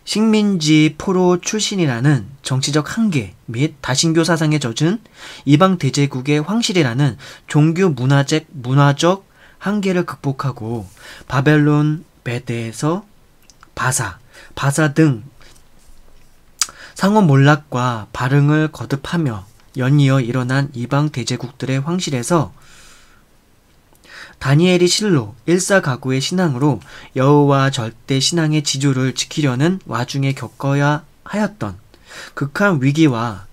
식민지 포로 출신이라는 정치적 한계 및 다신교 사상에 젖은 이방 대제국의 황실이라는 종교 문화적 한계를 극복하고 바벨론, 메대에서 바사 등 상호 몰락과 발흥을 거듭하며 연이어 일어난 이방 대제국들의 황실에서 다니엘이 실로 일사가구의 신앙으로 여호와 절대 신앙의 지조를 지키려는 와중에 겪어야 하였던 극한 위기와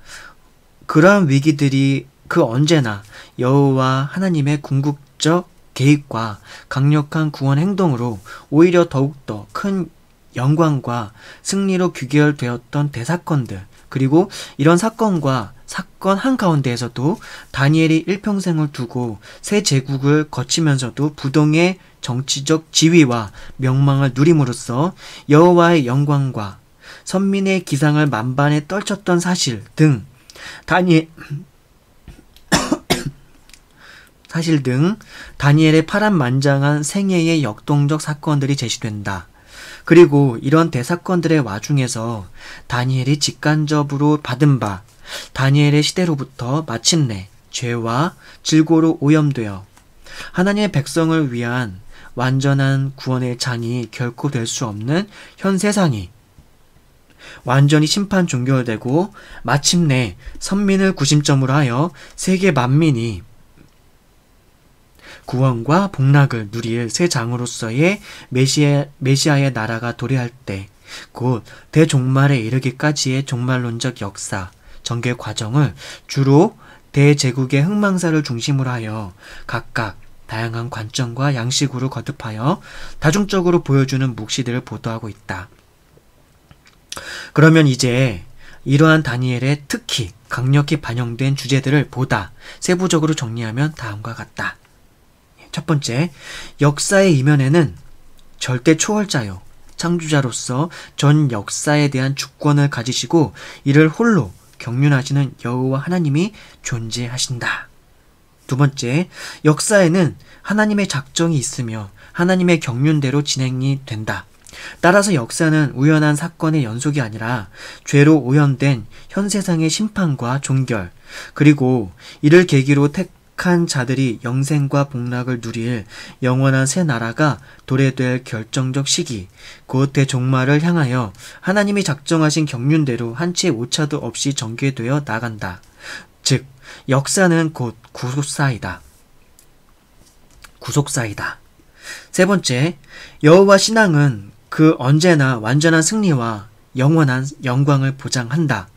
그러한 위기들이 그 언제나 여호와 하나님의 궁극적 개입과 강력한 구원 행동으로 오히려 더욱더 큰 영광과 승리로 귀결되었던 대사건들, 그리고 이런 사건 한가운데에서도 다니엘이 일평생을 두고 새 제국을 거치면서도 부동의 정치적 지위와 명망을 누림으로써 여호와의 영광과 선민의 기상을 만반에 떨쳤던 사실 등 다니엘의 파란만장한 생애의 역동적 사건들이 제시된다. 그리고 이런 대사건들의 와중에서 다니엘이 직간접으로 받은 바 다니엘의 시대로부터 마침내 죄와 질고로 오염되어 하나님의 백성을 위한 완전한 구원의 장이 결코 될 수 없는 현 세상이 완전히 심판 종결되고 마침내 선민을 구심점으로 하여 세계 만민이 구원과 복락을 누릴 새 장으로서의 메시아의 나라가 도래할 때 곧 대종말에 이르기까지의 종말론적 역사, 전개 과정을 주로 대제국의 흥망사를 중심으로 하여 각각 다양한 관점과 양식으로 거듭하여 다중적으로 보여주는 묵시들을 보도하고 있다. 그러면 이제 이러한 다니엘의 특히 강력히 반영된 주제들을 보다 세부적으로 정리하면 다음과 같다. 첫 번째, 역사의 이면에는 절대 초월자요, 창조자로서 전 역사에 대한 주권을 가지시고 이를 홀로 경륜하시는 여호와 하나님이 존재하신다. 두 번째, 역사에는 하나님의 작정이 있으며 하나님의 경륜대로 진행이 된다. 따라서 역사는 우연한 사건의 연속이 아니라 죄로 오염된 현 세상의 심판과 종결, 그리고 이를 계기로 택한 자들이 영생과 복락을 누릴 영원한 새 나라가 도래될 결정적 시기, 곧 대종말을 향하여 하나님이 작정하신 경륜대로 한치의 오차도 없이 전개되어 나간다. 즉, 역사는 곧 구속사이다. 세 번째, 여호와 신앙은 그 언제나 완전한 승리와 영원한 영광을 보장한다.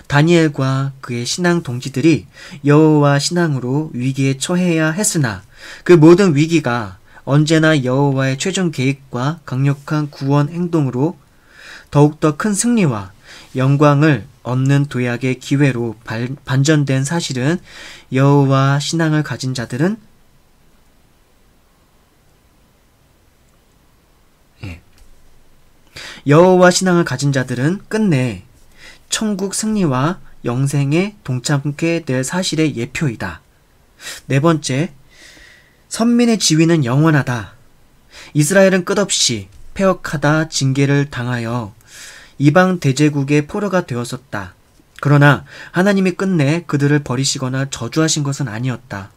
다니엘과 그의 신앙 동지들이 여호와 신앙으로 위기에 처해야 했으나 그 모든 위기가 언제나 여호와의 최종 계획과 강력한 구원 행동으로 더욱더 큰 승리와 영광을 얻는 도약의 기회로 반전된 사실은 여호와 신앙을 가진 자들은 끝내 천국 승리와 영생에 동참하게 될 사실의 예표이다. 네 번째, 선민의 지위는 영원하다. 이스라엘은 끝없이 패역하다 징계를 당하여 이방 대제국의 포로가 되었었다. 그러나 하나님이 끝내 그들을 버리시거나 저주하신 것은 아니었다.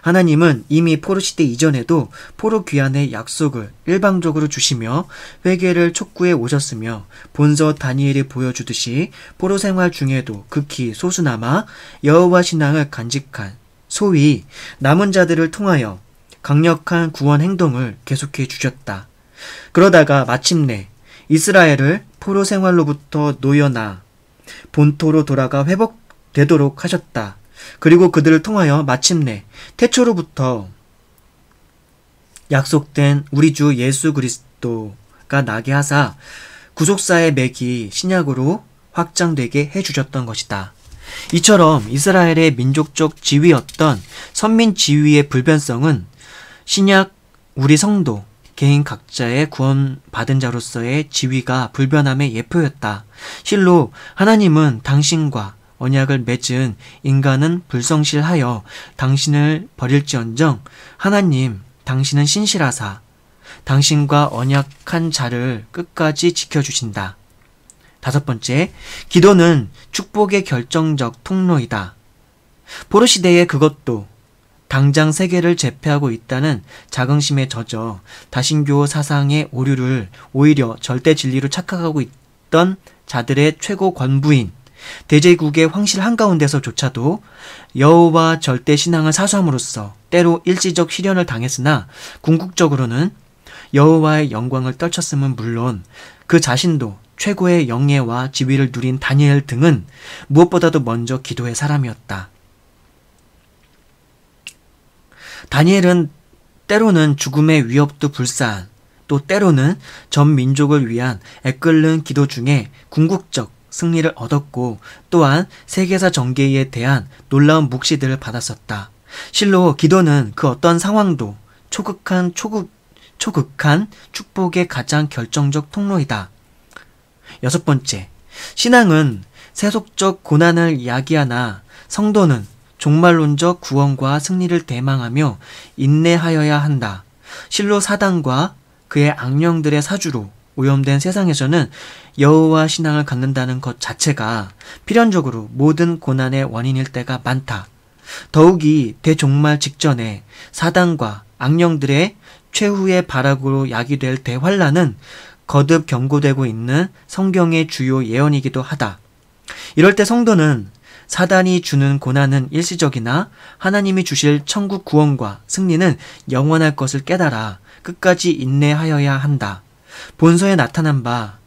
하나님은 이미 포로 시대 이전에도 포로 귀환의 약속을 일방적으로 주시며 회개를 촉구해 오셨으며 본서 다니엘이 보여주듯이 포로 생활 중에도 극히 소수나마 여호와 신앙을 간직한 소위 남은 자들을 통하여 강력한 구원 행동을 계속해 주셨다. 그러다가 마침내 이스라엘을 포로 생활로부터 놓여나 본토로 돌아가 회복되도록 하셨다. 그리고 그들을 통하여 마침내 태초로부터 약속된 우리 주 예수 그리스도가 나게 하사 구속사의 맥이 신약으로 확장되게 해주셨던 것이다. 이처럼 이스라엘의 민족적 지위였던 선민 지위의 불변성은 신약 우리 성도 개인 각자의 구원받은 자로서의 지위가 불변함의 예표였다. 실로 하나님은 당신과 언약을 맺은 인간은 불성실하여 당신을 버릴지언정 하나님 당신은 신실하사 당신과 언약한 자를 끝까지 지켜주신다. 다섯 번째, 기도는 축복의 결정적 통로이다. 포로 시대에 그것도 당장 세계를 제패하고 있다는 자긍심에 젖어 다신교 사상의 오류를 오히려 절대 진리로 착각하고 있던 자들의 최고 권부인 대제국의 황실 한가운데서조차도 여호와 절대 신앙을 사수함으로써 때로 일시적 시련을 당했으나 궁극적으로는 여호와의 영광을 떨쳤음은 물론 그 자신도 최고의 영예와 지위를 누린 다니엘 등은 무엇보다도 먼저 기도의 사람이었다. 다니엘은 때로는 죽음의 위협도 불사한, 또 때로는 전 민족을 위한 애끓는 기도 중에 궁극적 승리를 얻었고 또한 세계사 전개에 대한 놀라운 묵시들을 받았었다. 실로 기도는 그 어떤 상황도 초극한 축복의 가장 결정적 통로이다. 6번째, 신앙은 세속적 고난을 야기하나 성도는 종말론적 구원과 승리를 대망하며 인내하여야 한다. 실로 사단과 그의 악령들의 사주로 오염된 세상에서는 여호와 신앙을 갖는다는 것 자체가 필연적으로 모든 고난의 원인일 때가 많다. 더욱이 대종말 직전에 사단과 악령들의 최후의 발악으로 야기될 대환란은 거듭 경고되고 있는 성경의 주요 예언이기도 하다. 이럴 때 성도는 사단이 주는 고난은 일시적이나 하나님이 주실 천국 구원과 승리는 영원할 것을 깨달아 끝까지 인내하여야 한다. 본서에 나타난 바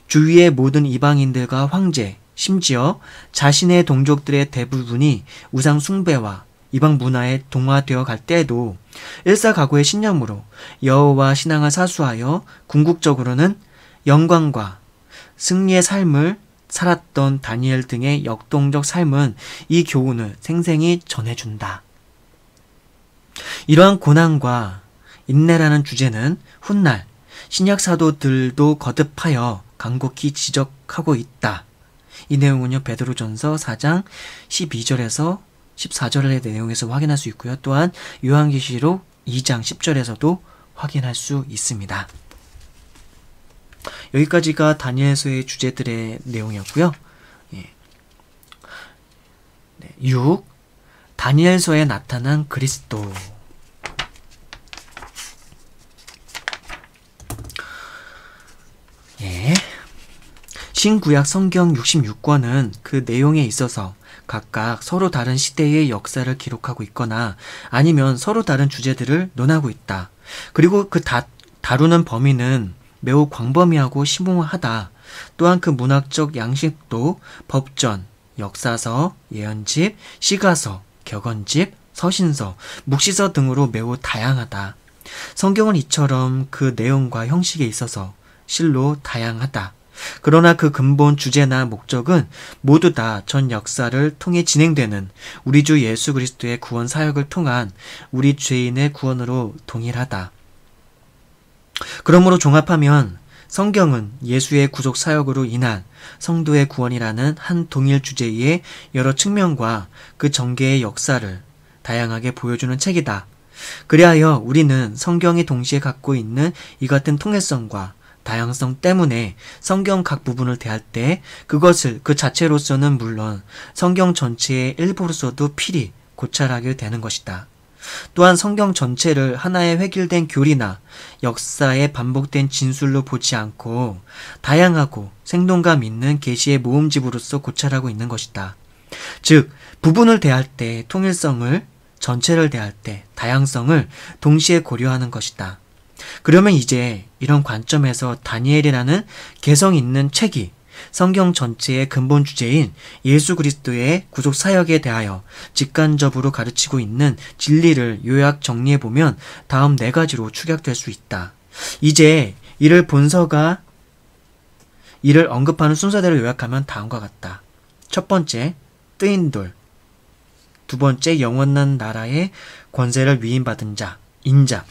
주위의 모든 이방인들과 황제, 심지어 자신의 동족들의 대부분이 우상 숭배와 이방 문화에 동화되어 갈 때에도 일사각오의 신념으로 여호와 신앙을 사수하여 궁극적으로는 영광과 승리의 삶을 살았던 다니엘 등의 역동적 삶은 이 교훈을 생생히 전해준다. 이러한 고난과 인내라는 주제는 훗날 신약 사도들도 거듭하여 간곡히 지적하고 있다. 이 내용은요, 베드로전서 4장 12절에서 14절의 내용에서 확인할 수 있고요. 또한 요한계시록 2장 10절에서도 확인할 수 있습니다. 여기까지가 다니엘서의 주제들의 내용이었고요. 6. 다니엘서에 나타난 그리스도. 신구약 성경 66권은 그 내용에 있어서 각각 서로 다른 시대의 역사를 기록하고 있거나 아니면 서로 다른 주제들을 논하고 있다. 그리고 그 다루는 범위는 매우 광범위하고 심오하다. 또한 그 문학적 양식도 법전, 역사서, 예언집, 시가서, 격언집, 서신서, 묵시서 등으로 매우 다양하다. 성경은 이처럼 그 내용과 형식에 있어서 실로 다양하다. 그러나 그 근본 주제나 목적은 모두 다 전 역사를 통해 진행되는 우리 주 예수 그리스도의 구원 사역을 통한 우리 죄인의 구원으로 동일하다. 그러므로 종합하면 성경은 예수의 구속 사역으로 인한 성도의 구원이라는 한 동일 주제의 여러 측면과 그 전개의 역사를 다양하게 보여주는 책이다. 그리하여 우리는 성경이 동시에 갖고 있는 이 같은 통일성과 다양성 때문에 성경 각 부분을 대할 때 그것을 그 자체로서는 물론 성경 전체의 일부로서도 필히 고찰하게 되는 것이다. 또한 성경 전체를 하나의 획일된 교리나 역사의 반복된 진술로 보지 않고 다양하고 생동감 있는 계시의 모음집으로서 고찰하고 있는 것이다. 즉, 부분을 대할 때 통일성을, 전체를 대할 때 다양성을 동시에 고려하는 것이다. 그러면 이제 이런 관점에서 다니엘이라는 개성 있는 책이 성경 전체의 근본 주제인 예수 그리스도의 구속 사역에 대하여 직관적으로 가르치고 있는 진리를 요약 정리해보면 다음 4가지로 축약될 수 있다. 이제 본서가 이를 언급하는 순서대로 요약하면 다음과 같다. 첫 번째, 뜨인 돌. 두 번째, 영원한 나라의 권세를 위임받은 자, 인자.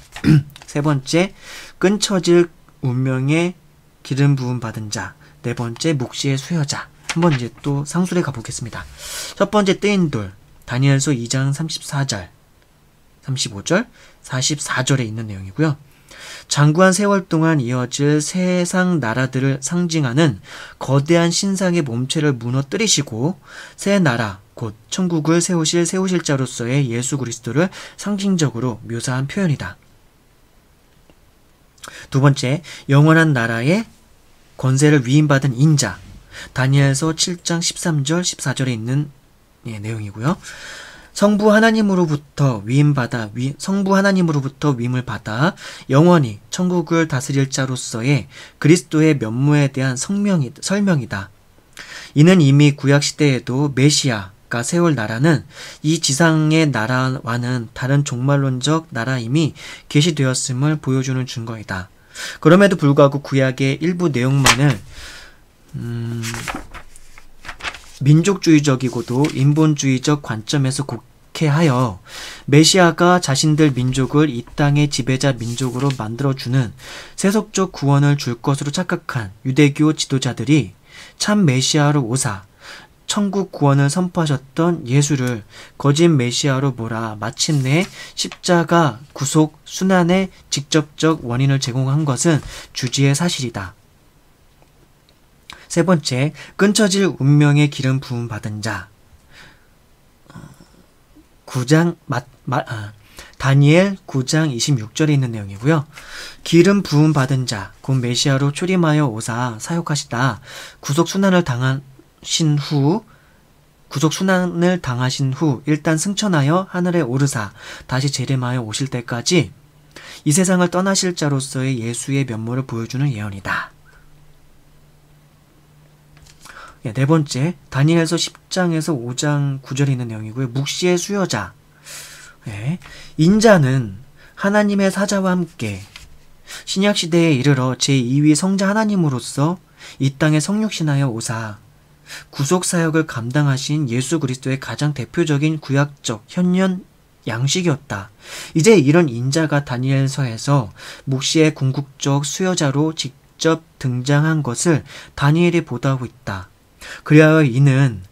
세 번째, 끊쳐질 운명의 기름 부음 받은 자. 네 번째, 묵시의 수여자. 한번 이제 또 상술에 가보겠습니다. 첫 번째, 뜨인 돌. 다니엘서 2장 34절, 35절, 44절에 있는 내용이고요. 장구한 세월 동안 이어질 세상 나라들을 상징하는 거대한 신상의 몸체를 무너뜨리시고 새 나라, 곧 천국을 세우실 자로서의 예수 그리스도를 상징적으로 묘사한 표현이다. 두 번째, 영원한 나라의 권세를 위임받은 인자. 다니엘서 7장 13절, 14절에 있는 내용이고요. 성부 하나님으로부터 위임을 받아 영원히 천국을 다스릴 자로서의 그리스도의 면모에 대한 설명이다. 이는 이미 구약시대에도 메시아가 세울 나라는 이 지상의 나라와는 다른 종말론적 나라임이 계시되었음을 보여주는 증거이다. 그럼에도 불구하고 구약의 일부 내용만을 민족주의적이고도 인본주의적 관점에서 박해하여 메시아가 자신들 민족을 이 땅의 지배자 민족으로 만들어주는 세속적 구원을 줄 것으로 착각한 유대교 지도자들이 참 메시아로 오사 천국 구원을 선포하셨던 예수를 거짓 메시아로 몰아 마침내 십자가 구속 순환의 직접적 원인을 제공한 것은 주지의 사실이다. 세 번째, 끊쳐질 운명의 기름 부음 받은 자. 다니엘 9장 26절에 있는 내용이고요. 기름 부음 받은 자, 곧 메시아로 출임하여 오사 사역하시다. 구속 순환을 당하신 후 일단 승천하여 하늘에 오르사 다시 재림하여 오실 때까지 이 세상을 떠나실 자로서의 예수의 면모를 보여주는 예언이다. 네 번째, 다니엘서 10장에서 5장 9절에 있는 내용이고요. 묵시의 수여자. 인자는 하나님의 사자와 함께 신약시대에 이르러 제2위 성자 하나님으로서 이 땅에 성육신하여 오사 구속사역을 감당하신 예수 그리스도의 가장 대표적인 구약적 현년 양식이었다. 이제 이런 인자가 다니엘서에서 묵시의 궁극적 수여자로 직접 등장한 것을 다니엘이 보도하고 있다. 그리하여 이는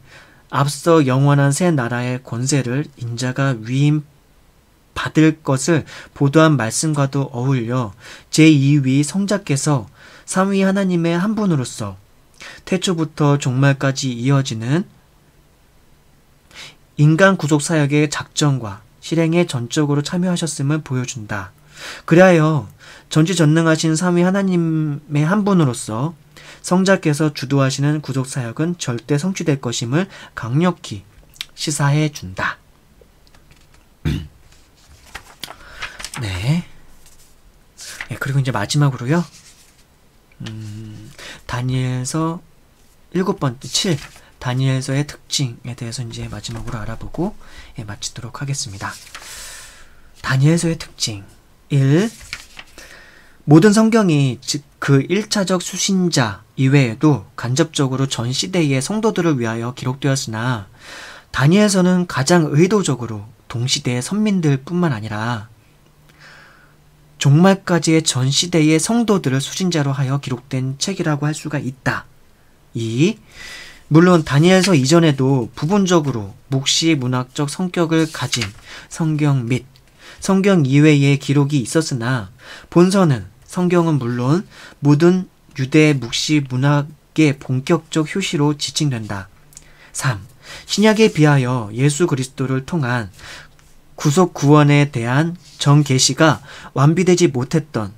앞서 영원한 새 나라의 권세를 인자가 위임받을 것을 보도한 말씀과도 어울려 제2위 성자께서 3위 하나님의 한 분으로서 태초부터 종말까지 이어지는 인간 구속사역의 작전과 실행에 전적으로 참여하셨음을 보여준다. 그리하여 전지전능하신 3위 하나님의 한 분으로서 성자께서 주도하시는 구속사역은 절대 성취될 것임을 강력히 시사해 준다. 네. 그리고 이제 마지막으로요. 다니엘서 7번째 7. 다니엘서의 특징에 대해서 이제 마지막으로 알아보고 마치도록 하겠습니다. 다니엘서의 특징 1. 모든 성경이 즉 그 1차적 수신자 이외에도 간접적으로 전 시대의 성도들을 위하여 기록되었으나 다니엘서는 가장 의도적으로 동시대의 선민들 뿐만 아니라 종말까지의 전 시대의 성도들을 수신자로 하여 기록된 책이라고 할 수가 있다. 2. 물론 다니엘서 이전에도 부분적으로 묵시 문학적 성격을 가진 성경 및 성경 이외의 기록이 있었으나 본서는 성경은 물론 모든 유대 묵시 문학의 본격적 효시로 지칭된다. 3. 신약에 비하여 예수 그리스도를 통한 구속 구원에 대한 정계시가 완비되지 못했던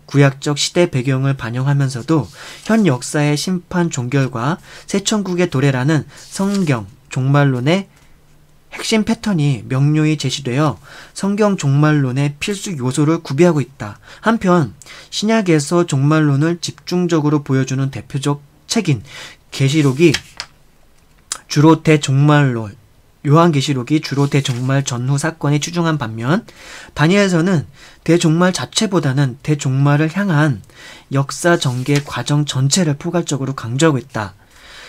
구약적 시대 배경을 반영하면서도 현 역사의 심판 종결과 새천국의 도래라는 성경 종말론의 핵심 패턴이 명료히 제시되어 성경 종말론의 필수 요소를 구비하고 있다. 한편 신약에서 종말론을 집중적으로 보여주는 대표적 책인 계시록이 주로 대종말론, 요한계시록이 주로 대종말 전후 사건에 치중한 반면 다니엘서는 대종말 자체보다는 대종말을 향한 역사 전개 과정 전체를 포괄적으로 강조하고 있다.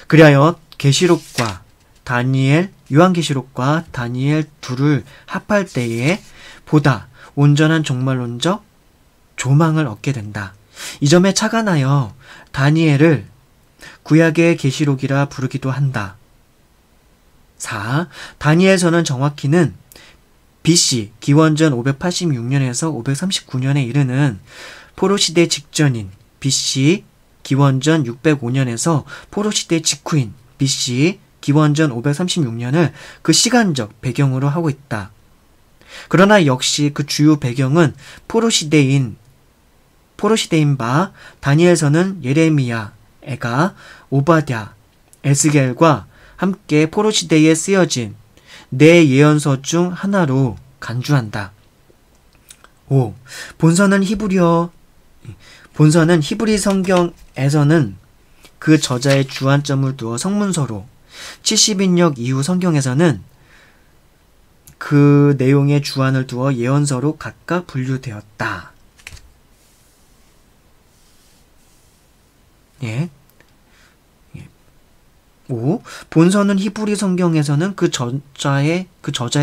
그리하여 계시록과 다니엘, 요한계시록과 다니엘 둘을 합할 때에 보다 온전한 종말론적 조망을 얻게 된다. 이 점에 착안하여 다니엘을 구약의 계시록이라 부르기도 한다. 4. 다니엘서는 정확히는 BC 기원전 586년에서 539년에 이르는 포로시대 직전인 BC 기원전 605년에서 포로시대 직후인 BC 기원전 536년을 그 시간적 배경으로 하고 있다. 그러나 역시 그 주요 배경은 포로시대인 바 다니엘서는 예레미야, 에가, 오바댜, 에스겔과 함께 포로시대에 쓰여진 네 예언서 중 하나로 간주한다. 5. 본서는 히브리 성경에서는 그 저자의 주안점을 두어 성문서로 70인역 이후 성경에서는 그 내용의 주안을 두어 예언서로 각각 분류되었다. 5. 본서는 히브리 성경에서는 그 저자의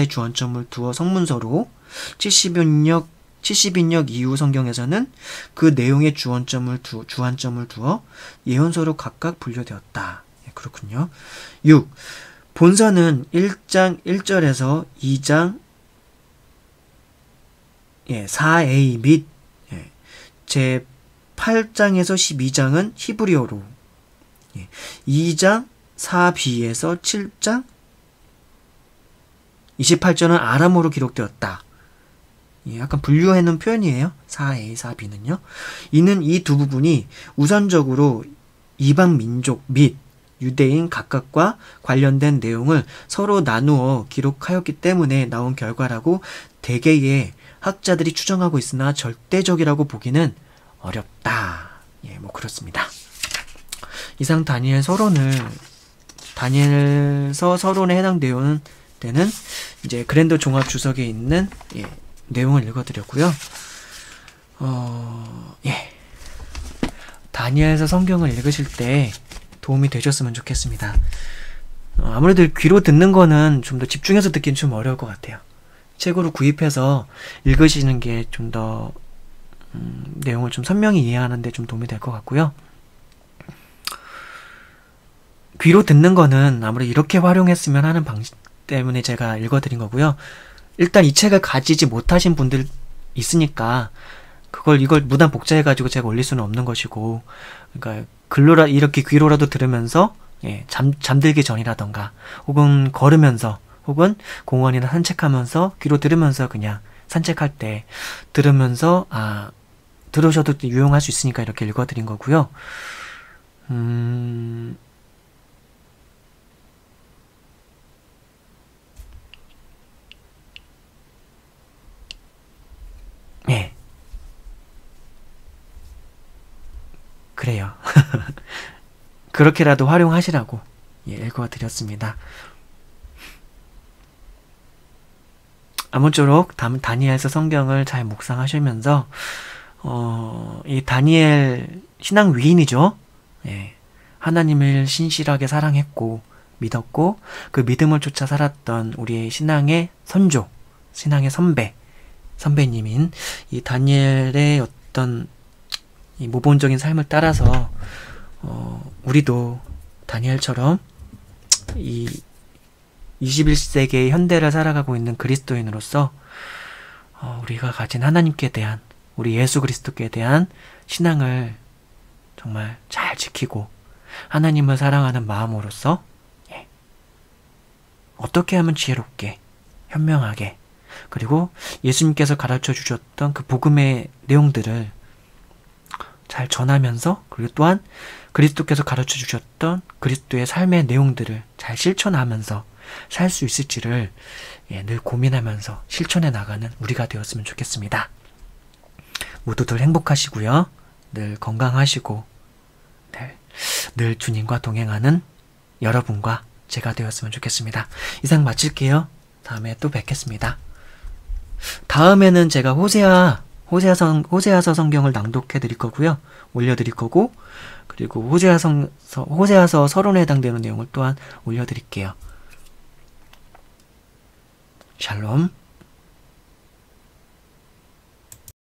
주안점을 두어 성문서로, 70인역 이후 성경에서는 그 내용의 주안점을 두어 예언서로 각각 분류되었다. 예, 그렇군요. 6. 본서는 1장 1절에서 2장 4a 및 제 8장에서 12장은 히브리어로, 2장 4b에서 7장 28절은 아람어로 기록되었다. 약간 분류해놓은 표현이에요. 4a, 4b는요. 이는 이 두 부분이 우선적으로 이방 민족 및 유대인 각각과 관련된 내용을 서로 나누어 기록하였기 때문에 나온 결과라고 대개의 학자들이 추정하고 있으나 절대적이라고 보기는 어렵다. 예, 뭐 그렇습니다. 이상 다니엘서 서론에 해당되는 이제 그랜더 종합 주석에 있는 내용을 읽어드렸고요. 다니엘서 성경을 읽으실 때 도움이 되셨으면 좋겠습니다. 아무래도 귀로 듣는 거는 좀 더 집중해서 듣기는 좀 어려울 것 같아요. 책으로 구입해서 읽으시는 게 좀 더 내용을 좀 선명히 이해하는 데 좀 도움이 될 것 같고요. 귀로 듣는 거는 아무래도 이렇게 활용했으면 하는 방식 때문에 제가 읽어드린 거고요. 일단 이 책을 가지지 못하신 분들 있으니까 이걸 무단 복제해가지고 제가 올릴 수는 없는 것이고, 그러니까 이렇게 귀로라도 들으면서 잠들기 전이라던가 혹은 걸으면서 혹은 공원이나 산책하면서 귀로 들으면서 그냥 산책할 때 들으면서 들으셔도 유용할 수 있으니까 이렇게 읽어드린 거고요. 그래요. 그렇게라도 활용하시라고 읽어드렸습니다. 아무쪼록 다니엘서 성경을 잘 묵상하시면서 이 다니엘 신앙 위인이죠. 하나님을 신실하게 사랑했고 믿었고 그 믿음을 쫓아 살았던 우리의 신앙의 선조, 신앙의 선배님인 이 다니엘의 어떤 이 모범적인 삶을 따라서 우리도 다니엘처럼 이 21세기의 현대를 살아가고 있는 그리스도인으로서 우리가 가진 하나님께 대한, 우리 예수 그리스도께 대한 신앙을 정말 잘 지키고 하나님을 사랑하는 마음으로서 어떻게 하면 지혜롭게, 현명하게, 그리고 예수님께서 가르쳐 주셨던 그 복음의 내용들을 잘 전하면서, 그리고 또한 그리스도께서 가르쳐 주셨던 그리스도의 삶의 내용들을 잘 실천하면서 살 수 있을지를 늘 고민하면서 실천해 나가는 우리가 되었으면 좋겠습니다. 모두들 행복하시고요. 늘 건강하시고 늘 주님과 동행하는 여러분과 제가 되었으면 좋겠습니다. 이상 마칠게요. 다음에 또 뵙겠습니다. 다음에는 제가 호세아서 성경을 낭독해 드릴 거고요. 올려 드릴 거고, 그리고 호세아서 서론에 해당되는 내용을 또한 올려 드릴게요. 샬롬.